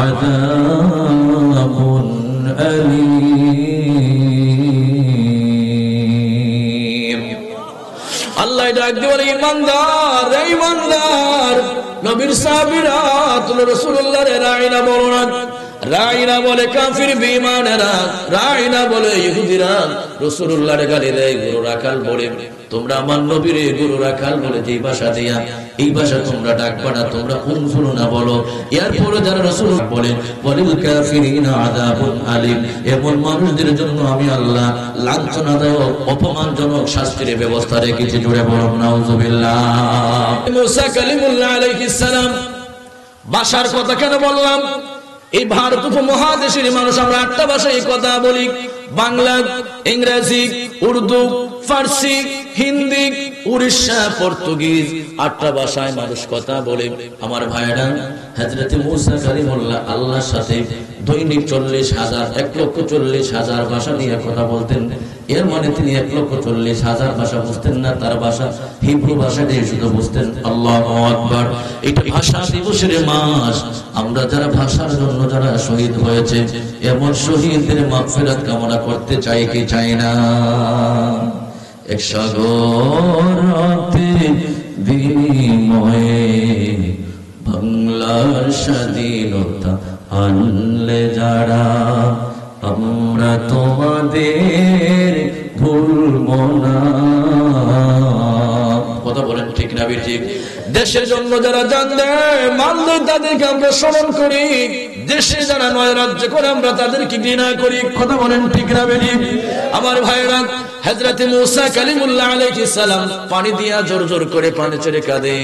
আযাবুন আলীম। আল্লাহ ডাক দিয়ে ইমানদার, ইমানদার নবীর সাহাবীরা তুমি রাসূলুল্লাহর রাইনা বলো না। রাইনা বলে কাফির বেঈমানেরা, রাইনা বলে ইহুদিরা রাসূলুল্লাহর গালি দেয়, গুরু রাখাল বলে। তোমরা আমার নবীর গুরু রাখাল বলে যে ভাষা দিয়া, এই ভাষা তোমরা ডাকবা না, তোমরা উনজুরু না বলো। এরপরে যারা রাসূল বলে, ওয়ালিল কাফিরিনা আযাবুন আলীম, এমন মানুষদের জন্য আমি আল্লাহ লাঞ্ছনাদায়ক অপমানজনক শাস্তির ব্যবস্থা রেখেছি। জুড়ে বলুন নাউজুবিল্লাহ। মুসা কালিমুল্লাহ আলাইহিস সালাম ভাষার কথা কেন বললাম? এই ভারত উপমহাদেশের মানুষ আমরা 8টা ভাষায় কথা বলি, বাংলা, ইংরেজি, উর্দু, ফার্সি, হিন্দি, উড়িষ্যা, পর্তুগিজ, 8টা ভাষায় মানুষ কথা বলে। আমার ভাইরা, হযরত মুসা কালিমুল্লাহ আল্লাহর সাথে দৈনিক 40,000 1,40,000 ভাষা নিয়ে কথা বলতেন। এর মানে তিনি 1,40,000 ভাষা বুঝতেন না, তার ভাষা হিব্রু ভাষা দিয়ে শুধু বুঝতেন। আল্লাহু আকবার। এটা ভাষা দিবসের মাস। আমরা যারা ভাষার জন্য যারা শহীদ হয়েছে, এমন শহীদদের মাগফিরাত কামনা করতে চাই কি চাই না? এক সাগর বিনিময়ে বাংলার স্বাধীনতা আনলে যারা, আমরা তোমাদের ভুলব না। কথা বলেন ঠিক না ঠিক? দেশের জন্য যারা জান দেয়, মাল দেয়, তাদেরকে আমরা স্মরণ করি। দেশে যারা নয় রাজ্য করে, আমরা তাদেরকে ঘৃণা করি। কথা বলেন ঠিক না ঠিক? আমার ভাইরা, হযরত মুসা কালিমুল্লাহ আলাইহিস সালাম পানি দিয়া জোর জোর করে পানি ছেড়ে কাঁদে।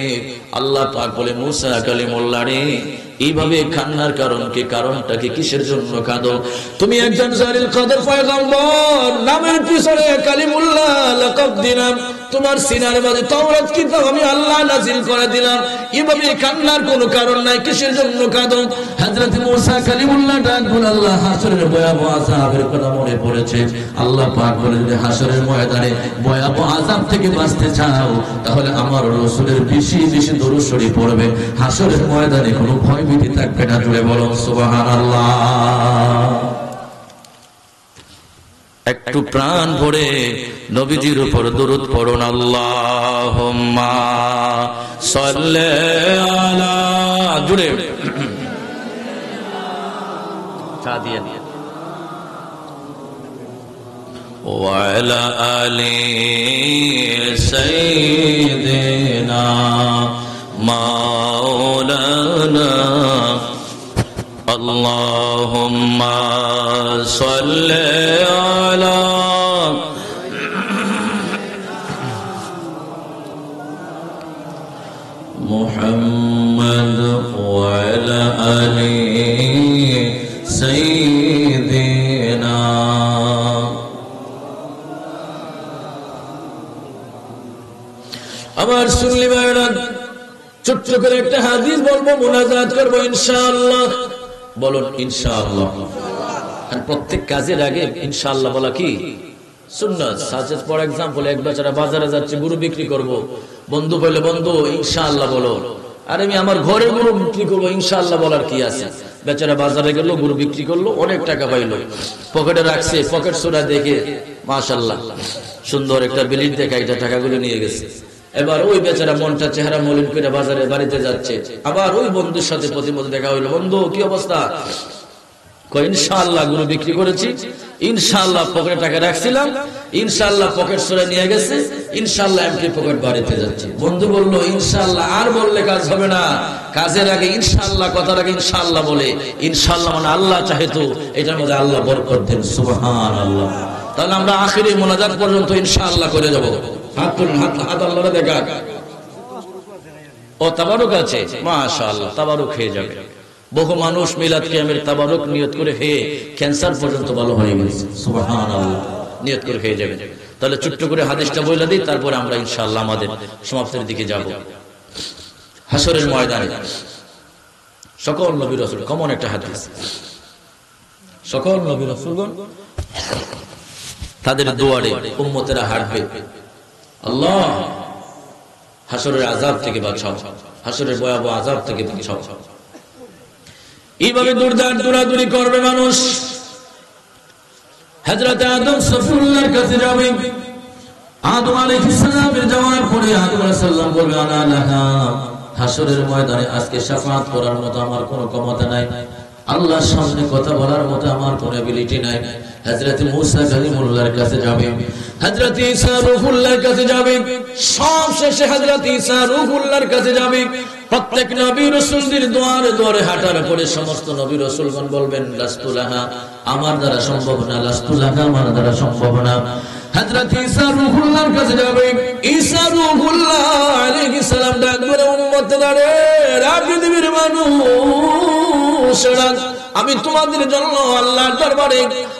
আল্লাহ পাক বলে, মুসা কালিমুল্লাহ রে, এইভাবে কান্নার কারণ কি? কারণটা কি? কিসের জন্য কাঁদো? তুমি একজন জালিল কদর পয়গম্বর, নামের পিছনে কালিমুল্লাহ লাকাব দিলাম, তোমার সিনার মাঝে তাওরাত কিতাব আমি আল্লাহ নাযিল করে দিলাম। এইভাবে কান্নার কোনো কারণ নাই, কিসের জন্য কাঁদো? হযরত মুসা কালিমুল্লাহ ডাক বলে, আল্লাহ হাসরের ভয়াবহ আযাবের কথা মনে পড়েছে। আল্লাহ পাক বলে, যদি হাসরের ময়দানে ভয়াবহ আযাব থেকে বাঁচতে চাও, তাহলে আমার রাসূলের বেশি বেশি দরুদ শরীফ পড়বে। হাসরের ময়দানে কোনো ভয় ভীতি থাকবে না। জুড়ে বলুন সুবহানাল্লাহ। একটু প্রাণ ভরে নবীজির উপর দরুদ পড়ুন। আল্লাহুম্মা সাল্লি আলা, জুড়ে চা দিয়ে ওয়া আলা আলি সাইয়্যিদিনা মাওলানা। আল্লাহুম্মা সাল্লি আলা মুহাম্মদ ওয়া আলা আলি সাইয়্যিদিনা। আমার সুন্নি ভাইরা, ছোট্ট করে একটা হাদিস বলবো, মুনাজাত করবো ইনশাআল্লাহ। বলুন ইনশাআল্লাহ। প্রত্যেক কাজের আগে ইনশাআল্লাহ বলা কি সুন্নাত। সাজেস ফর এক্সাম্পল, এক বেচারা বাজারে যাচ্ছে, গরু বিক্রি করব, বন্ধু বললে, বন্ধু ইনশাআল্লাহ বলো। আর আমি আমার ঘরে গরু বিক্রি করবো, ইনশাআল্লাহ বলার কি আছে? বেচারা বাজারে গেল, গরু বিক্রি করলো, অনেক টাকা পাইলো, পকেটে রাখছে, পকেট সোনা দেখে মাশাআল্লাহ সুন্দর একটা বিলিট দেখা, এটা টাকাগুলো নিয়ে গেছে। এবার ওই বেচারা মনটা চেহারা মলিন করে বাজারে বাড়িতে যাচ্ছে, আবার ওই বন্ধুর সাথে প্রতিমধ্যে দেখা হইলো, বন্ধু কি অবস্থা? ইনশাআল্লাহ গরু বিক্রি করেছি, ইনশাআল্লাহ পকেটে টাকা রাখছিলাম, ইনশাআল্লাহ পকেট সরে নিয়ে গেছে, ইনশাআল্লাহ এমটি পকেট বাড়িতে যাচ্ছে। বন্ধু বলল, ইনশাআল্লাহ আর বললে কাজ হবে না, কাজের আগে ইনশাআল্লাহ, কথার আগে ইনশাআল্লাহ বলে, ইনশাআল্লাহ মানে আল্লাহ চাহে তো এটার মধ্যে আল্লাহ বরকত দেন। সুবহানাল্লাহ। তাহলে আমরা আখিরি মোনাজাত পর্যন্ত ইনশাআল্লাহ করে যাব। হাত তুলুন, হাত আল্লাহরে দেখা। ও তাবারুক আছে, মাশাআল্লাহ, তাবারুক হয়ে যাবে। বহু মানুষ মিলাদ কিয়ামের তাবারুক নিয়ত করে খেয়ে ক্যান্সার পর্যন্ত ভালো হয়ে গেছে। সুবহানাল্লাহ, নিয়ত করে খেয়ে যাবে। তাহলে ছোট্ট করে হাদিসটা বলে দিই, তারপরে আমরা ইনশাআল্লাহ আমাদের সমাপ্তির দিকে যাব। হাসরের ময়দানে সকল নবী রাসূল, কমন একটা হাদিস, সকল নবী রাসূলগণ তাদের দুয়ারে উম্মতেরা হাঁটবে, আল্লাহ হাসরের আযাব থেকে বাঁচাও, হাসরের ভয়াবহ আযাব থেকে বাঁচাও। এইভাবে দৌড়াদৌড়ি করবে মানুষ। হযরত আদম সফুল্লাহর কাছে যাবে। আদম আলাইহিস সালামের যাওয়ার পরে আদম আলাইহিস সালাম বলবে, আনা লাহা, হাসরের ময়দানে আজকে শাফাআত করার মতো আমার কোনো ক্ষমতা নাই, আল্লাহর সামনে কথা বলার মতো আমার কোনো এবিলিটি নাই। হযরত মূসা কালিমুল্লাহর কাছে যাবে, হযরত ঈসা রূহুল্লাহর কাছে যাবে, সব শেষে হযরত ঈসা রূহুল্লাহর কাছে যাবে। প্রত্যেক নবী রাসূলদের দুয়ারে দুয়ারে হাঁটার পরে সমস্ত নবী রাসূলগণ বলবেন, লাস্তু লাহা, আমার দ্বারা সম্ভব না, লাস্তু লাহা, আমার দ্বারা সম্ভব না। হযরত ঈসা রূহুল্লাহর কাছে যাবে, ঈসা রূহুল্লাহ আলাইহিস সালাম ডাক করে, উম্মতদারে, পৃথিবীর মানুষেরা, আমি তোমাদের জন্য আল্লাহর দরবারে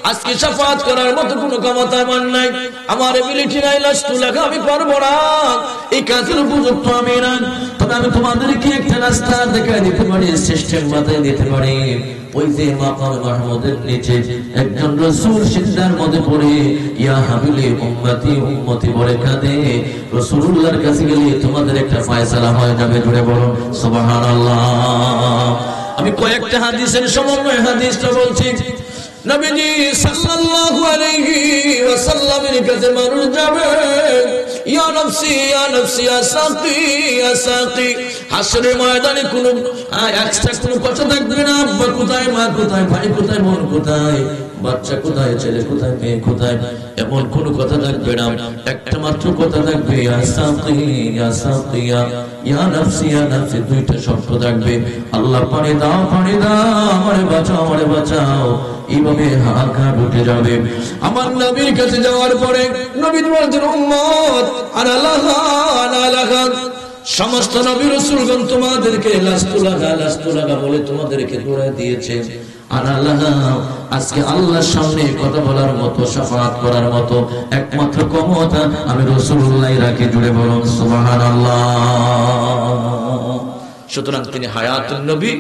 আজকে শাফাআত করার মতো কোনো ক্ষমতা আমার নাই, আমার এবিলিটি নাই, লাস্তু লাহা, আমি পারবো না, এই কাজের উপযুক্ত আমি না। তবে আমি তোমাদেরকে একটা রাস্তা দেখায় দিতে পারি, সিস্টেম বাতায় দিতে পারি। ওই যে মাকাম মাহমুদের নিচে একজন রাসূল সিজদার মধ্যে পড়ে, ইয়া হাবিলি উম্মতি উম্মতি বলে কাঁদে, রাসূলুল্লাহর কাছে গেলে তোমাদের একটা ফয়সালা হয়ে যাবে। জুড়ে বলুন সুবহানাল্লাহ। আমি কয়েকটা হাদিসের সমন্বয়ে হাদিসটা বলছি। নবীজি সাল্লাল্লাহু আলাইহি ওয়াসাল্লামের কাছে মানুষ যাবে, ইয়া নফসি ইয়া নফসি ইয়া সাকি ইয়া সাকি। হাসরের ময়দানে কোনো এক্সট্রা কোনো কথা থাকবে না, আব্বা কোথায়, মা কোথায়, ভাই কোথায়, বোন কোথায়, বাচ্চা কোথায়, ছেলে কোথায়, মেয়ে কোথায়, এমন কোনো কথা থাকবে না। একটা মাত্র কথা থাকবে, ইয়া সাকি ইয়া সাকি ইয়া নফসি ইয়া নফসি, দুইটা শব্দ থাকবে, আল্লাহ পানি দাও, পানি দাও, আমারে বাঁচাও, আমারে বাঁচাও। এইভাবে হাহাকার উঠে যাবে। আমার নবীর কাছে যাওয়ার পরে নবী বলছেন, উম্মত আনা লাহা আনা লাহা, সমস্ত নবী রাসূলগণ তোমাদেরকে লাস্তু লাহা লাস্তু লাহা বলে তোমাদেরকে দৌড়ায় দিয়েছে। আনা লাহা, আজকে আল্লাহর সামনে কথা বলার মতো, শাফাআত করার মতো একমাত্র ক্ষমতা আমি রাসূলুল্লাহ রাখি। জুড়ে বলুন সুবহানাল্লাহ। সুতরাং তিনি হায়াতুন নবী,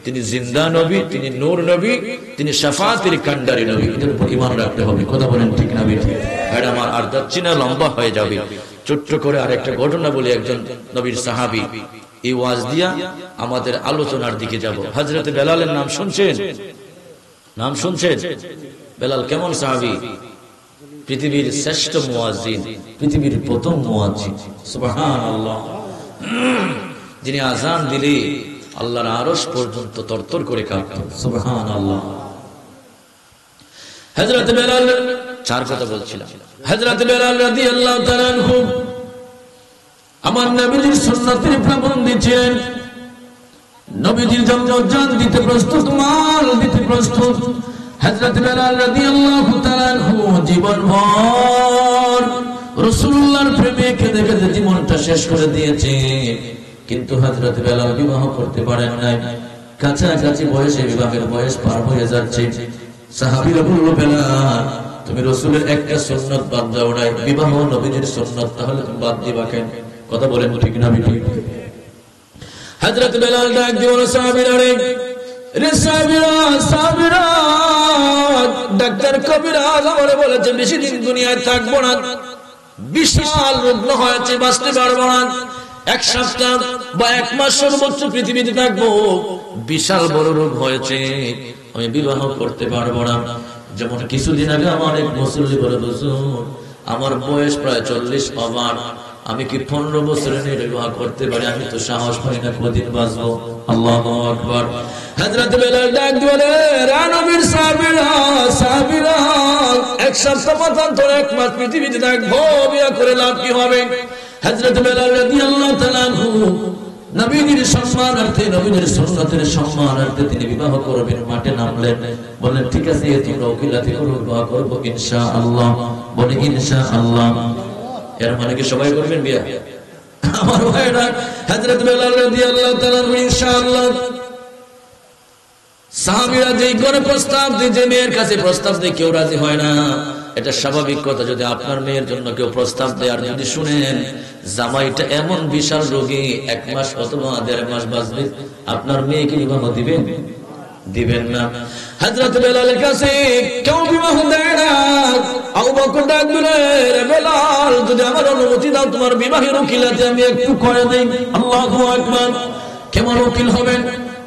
তিনি জিন্দা নবী, তিনি নূর নবী, তিনি শাফাআতের কান্ডারি নবী। এর উপর ঈমান রাখতে হবে। কথা বলেন ঠিক না বেঠিক? ভাই আমার আর যাচ্ছি না, লম্বা হয়ে যাবে। ছোট্ট করে আরেকটা ঘটনা বলি। একজন নবীর সাহাবী, এই ওয়াজ দিয়া আমাদের আলোচনার দিকে যাব। হযরত বেলালের নাম শুনছেন? নাম শুনছেন? বেলাল কেমন সাহাবী? পৃথিবীর শ্রেষ্ঠ মুয়াজ্জিন, পৃথিবীর প্রথম মুয়াজ্জিন। সুবহানাল্লাহ। যিনি আযান দিলে আল্লাহর আরশ পর্যন্ত তরতর করে কাঁপত। সুবহানাল্লাহ। হযরত বেলাল, চার কথা বলছিলাম। হযরত বেলাল রাদিয়াল্লাহু তাআলা আনহু আমার নবীর সুন্নাতের পাবন্দি ছিলেন। নবীজির জন্য জান দিতে প্রস্তুত, মাল দিতে প্রস্তুত। হযরত বেলাল রাদিয়াল্লাহু তাআলা আনহু জীবনভর রাসূলুল্লাহর প্রেমে কেঁদে কেঁদে জীবনটা শেষ করে দিয়েছে। কিন্তু হযরত বেলাল বিবাহ করতে পারেন নাই। কাছাকাছি বয়সে বিবাহের বয়স পার হয়ে যাচ্ছে। সাহাবীরা বলল, বেলাল তুমি রাসূলের একটা সুন্নাত বাদ দাও নাই, বিবাহ নবীজির সুন্নাত, তাহলে তুমি বাদ দিবা কেন? কথা বলেন ঠিক না বেঠিক? হযরত বেলাল ডাক দিয়ে বলে, সাহাবীরা রে সাহাবীরা, সাহাবীরা, ডাক্তার কবিরাজ আমারে বলেছে বেশি দিন দুনিয়ায় থাকবো না, বিশাল রুগ্ন হয়েছে, বাঁচতে পারবো না, এক সপ্তাহ বা এক মাস সর্বোচ্চ পৃথিবীতে থাকবো, বিশাল বড় রোগ হয়েছে, আমি বিবাহ করতে পারবো না। যেমন কিছুদিন আগে আমার এক মুসল্লি বলে, হুজুর আমার বয়স প্রায় 40 ওভার, আমি কি 15 বছরের নির্বাহ করতে পারি? আমি তো সাহস পাই না, কদিন বাঁচবো। আল্লাহু আকবার। হযরত বেলাল ডাক দিলেন, রা নবীর সাহাবীরা এক সপ্তাহ পর্যন্ত এক মাস পৃথিবীতে থাকবো, বিয়ে করে লাভ কি হবে? হযরত বেলাল রাদিয়াল্লাহু তাআলা নবীর সম্মানার্থে, নবীর সুন্নতের সম্মানার্থে তিনি বিবাহ করবেন। মাঠে নামলেন, বলেন ঠিক আছে তোমরা উকিলাতি করো, বিবাহ করবো ইনশাআল্লাহ। বলে ইনশাআল্লাহ। এর মানে কি সবাই করবেন বিয়ে? আমার ভাইরা, হযরত বেলাল রাদিয়াল্লাহু তাআলা ইনশাআল্লাহ। সাহাবীরা যেই করে প্রস্তাব দিয়ে, যে মেয়ের কাছে প্রস্তাব দিয়ে কেউ রাজি হয় না, এটা স্বাভাবিক কথা। যদি আপনার মেয়ের জন্য কেউ প্রস্তাব দেয় আর যদি শুনেন জামাইটা এমন বিশাল রোগী, 1 মাস অথবা 1.5 মাস বাঁচবে, আপনার মেয়েকে বিবাহ দিবেন? দিবেন না। হযরত বেলালের কাছে কেউ বিবাহ দেয় না। আবু বকর ডাক দিলেন, রে বেলাল, যদি আমার অনুমতি দাও তোমার বিবাহের উকিলাতি আমি একটু করে দেই। আল্লাহু আকবার। কেমন উকিল হবেন?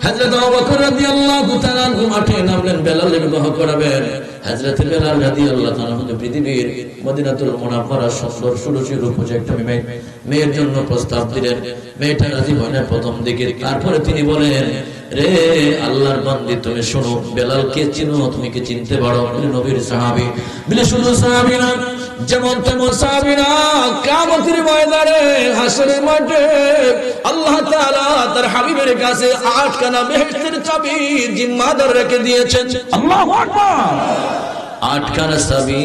হযরত আবু বকর রাদিয়াল্লাহু তাআলা মাঠে নামলেন, বেলালের বিবাহ করাবেন। হযরত বেলাল রাদিয়াল্লাহু তাআলা পৃথিবীর মদিনাতুল মুনাওয়ারা সুন্দর সুরুচি রূপসী একটা মেয়ের জন্য প্রস্তাব দিলেন। মেয়েটা রাজি হয় না প্রথম দিকে। তারপরে তিনি বলেন, রে আল্লাহর বান্দি, তুমি শোনো, বেলালকে চিনো? তুমি কি চিনতে পারো? নবীর সাহাবী। বলে শুধু সাহাবী না, যেমন তেমন সাহাবী না, কিয়ামতের ময়দানে হাসরের মাঠে আল্লাহ তাআলা তার হাবিবের কাছে 8 খানা বেহেশতের চাবি জিম্মাদার রেখে দিয়েছেন। আল্লাহু আকবার। 8 খানা চাবি,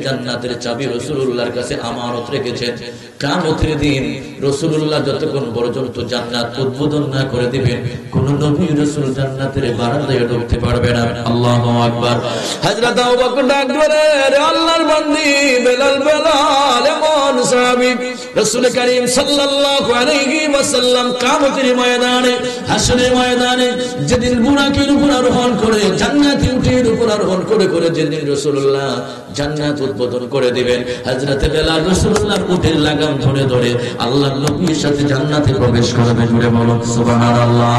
জান্নাতের চাবি রাসূলুল্লাহর কাছে আমানত রেখেছেন। কিয়ামতের দিন রাসূলুল্লাহ যতক্ষণ পর্যন্ত জান্নাত উদ্বোধন না করে দিবেন, কোন নবী রাসূল জান্নাতের বারান্দায় ঢুকতে পারবে না। আল্লাহু আকবার। হযরত আবু বকর ডাক দিলেন, রে আল্লাহর বান্দি বেলাল, বেলাল এমন সাহাবী রাসূল করিম সাল্লাল্লাহু আলাইহি ওয়াসাল্লাম কিয়ামতের ময়দানে, হাসরের ময়দানে যেদিন বুরাকের উপর আরোহণ করে, জান্নাতে উটের উপর আরোহণ করে করে যেদিন রাসূলুল্লাহ জান্নাত উদ্বোধন করে দিবেন, হযরত বেলাল রাসূলুল্লাহর উটের লাগাম ধরে ধরে আল্লাহর নবীর সাথে জান্নাতে প্রবেশ করবে। জুড়ে বলুন সুবহানাল্লাহ।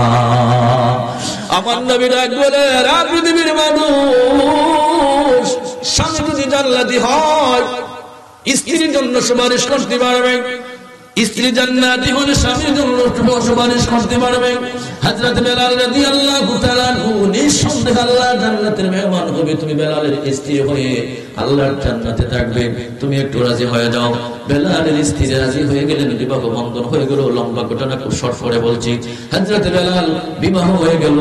আমার নবী ডাক বলে, রা পৃথিবীর মানুষ, স্বামী যদি জান্নাতি হয় স্ত্রীর জন্য সুপারিশ করতে পারবে, স্ত্রী জান্নাতি হলে স্বামীর জন্য সুপারিশ করতে পারবে। হযরত বেলাল রাদিয়াল্লাহু তাআলা নিঃসন্দেহে আল্লাহর জান্নাতের মেহমান হবে। তুমি বেলালের স্ত্রী হয়ে আল্লাহর জান্নাতে থাকবে, তুমি একটু রাজি হয়ে যাও। বেলালের স্ত্রী রাজি হয়ে গেলেন, বিবাহ বন্ধন হয়ে গেল। লম্বা ঘটনা খুব শর্ট করে বলছি। হযরত বেলাল বিবাহ হয়ে গেল,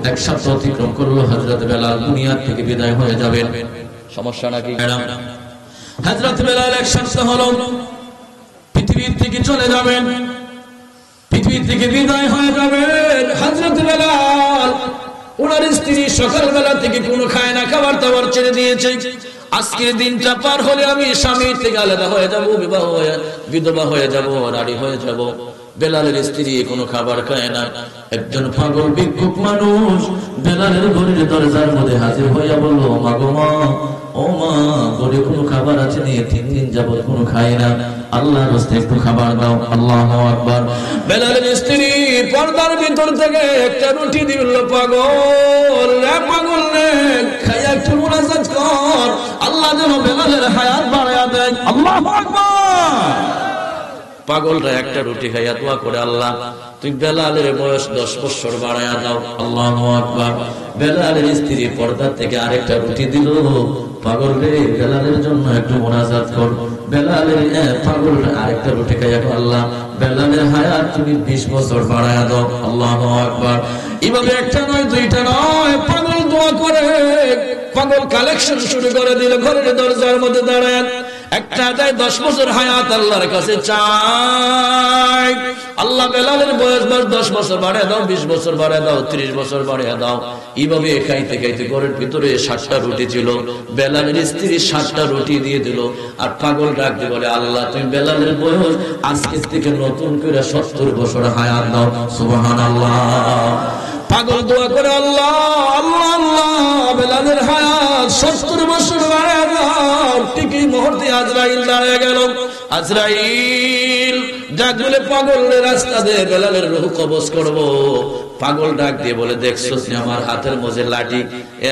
1 সপ্তাহ অতিক্রম করলো। হযরত বেলাল দুনিয়া থেকে বিদায় হয়ে যাবেন। সমস্যা নাকি ম্যাডাম? হযরত বেলাল 1 সপ্তাহ হলো পৃথিবী থেকে চলে যাবেন, পৃথিবী থেকে বিদায় হয়ে যাবেন। হযরত বেলাল ওনার স্ত্রী সকালবেলা থেকে কোনো খায় না, খাবার দাবার ছেড়ে দিয়েছে। আজকের দিনটা পার হলে আমি স্বামীর থেকে আলাদা হয়ে যাব, বিবাহ হয়ে বিধবা হয়ে যাব, নারী হয়ে যাব। বেলালের স্ত্রী কোনো খাবার খায় না। একজন পাগল ভিক্ষুক মানুষ বেলালের ঘরের দরজার মধ্যে হাজির হইয়া বলল, মা গো মা, ও মা, ঘরে কোনো খাবার আছে নি? 3 দিন যাবত কোনো খায় না, আল্লাহর রাস্তায় একটু খাবার দাও। আল্লাহু আকবার। বেলালের স্ত্রী পর্দার ভিতর থেকে একটা রুটি দিল। পাগল রে, পাগল রে, খাইয়া একটু মুনাজাত কর, আল্লাহ যেন বেলালের হায়াত বাড়ায়া দেয়। আল্লাহু আকবার। পাগলরা একটা রুটি খাইয়া দোয়া করে, আল্লাহ তুই বেলালের বয়স 10 বছর বাড়ায়া দাও। আল্লাহু আকবার। বেলালের স্ত্রী পর্দা থেকে আরেকটা রুটি দিল। পাগল রে, বেলালের জন্য একটু মুনাজাত কর। বেলালের পাগল আরেকটা রুটি খাইয়া, আল্লাহ বেলালের হায়াত তুমি 20 বছর বাড়ায়া দাও। আল্লাহু আকবার। এভাবে একটা নয়, দুইটা নয়, পাগল দোয়া করে, পাগল কালেকশন শুরু করে দিল। ঘরের দরজার মধ্যে দাঁড়ায় একটা যায় 10 বছর হায়াত আল্লাহর কাছে চাই। আল্লাহ বেলালের বয়স 10 বছর বাড়িয়ে দাও, 20 বছর বাড়িয়ে দাও, 30 বছর বাড়িয়ে দাও। এইভাবে খাইতে খাইতে ঘরের ভিতরে 60টা রুটি ছিল। বেলালের স্ত্রী 60টা রুটি দিয়ে দিল। আর পাগল ডাক দিয়ে বলে, আল্লাহ তুমি বেলালের বয়স আজকে থেকে নতুন করে 70 বছর হায়াত দাও। সুবহানাল্লাহ। পাগল দোয়া করে, আল্লাহ আল্লাহ আল্লাহ, বেলালের হায়াত 70 বছর বাড়িয়ে দাও। ঠিক এই মুহূর্তে আজরাইল দাঁড়িয়ে গেল। আজরাইল ডাক বলে, পাগলের রাস্তা দিয়ে বেলালের রূহ কবজ করব। পাগল ডাক দিয়ে বলে, দেখছো আমার হাতের মধ্যে লাঠি,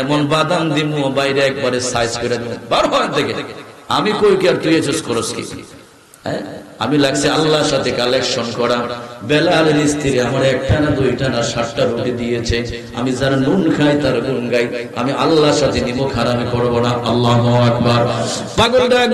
এমন বাদাম দিমু বাইরে একবারে সাইজ করে দেব, বার হয় থেকে। আমি কই কি আর তুই এসেছ করস কি? আমি লাগছে আল্লাহর সাথে কালেকশন করা। বেলালের স্ত্রী আমার একটা না দুইটা না 7টা রুটি দিয়েছে, আমি যার নুন খাই তার গুণ গাই, আমি আল্লাহর সাথে নিমক হারামি করবো না। আল্লাহু আকবার। পাগল ডাক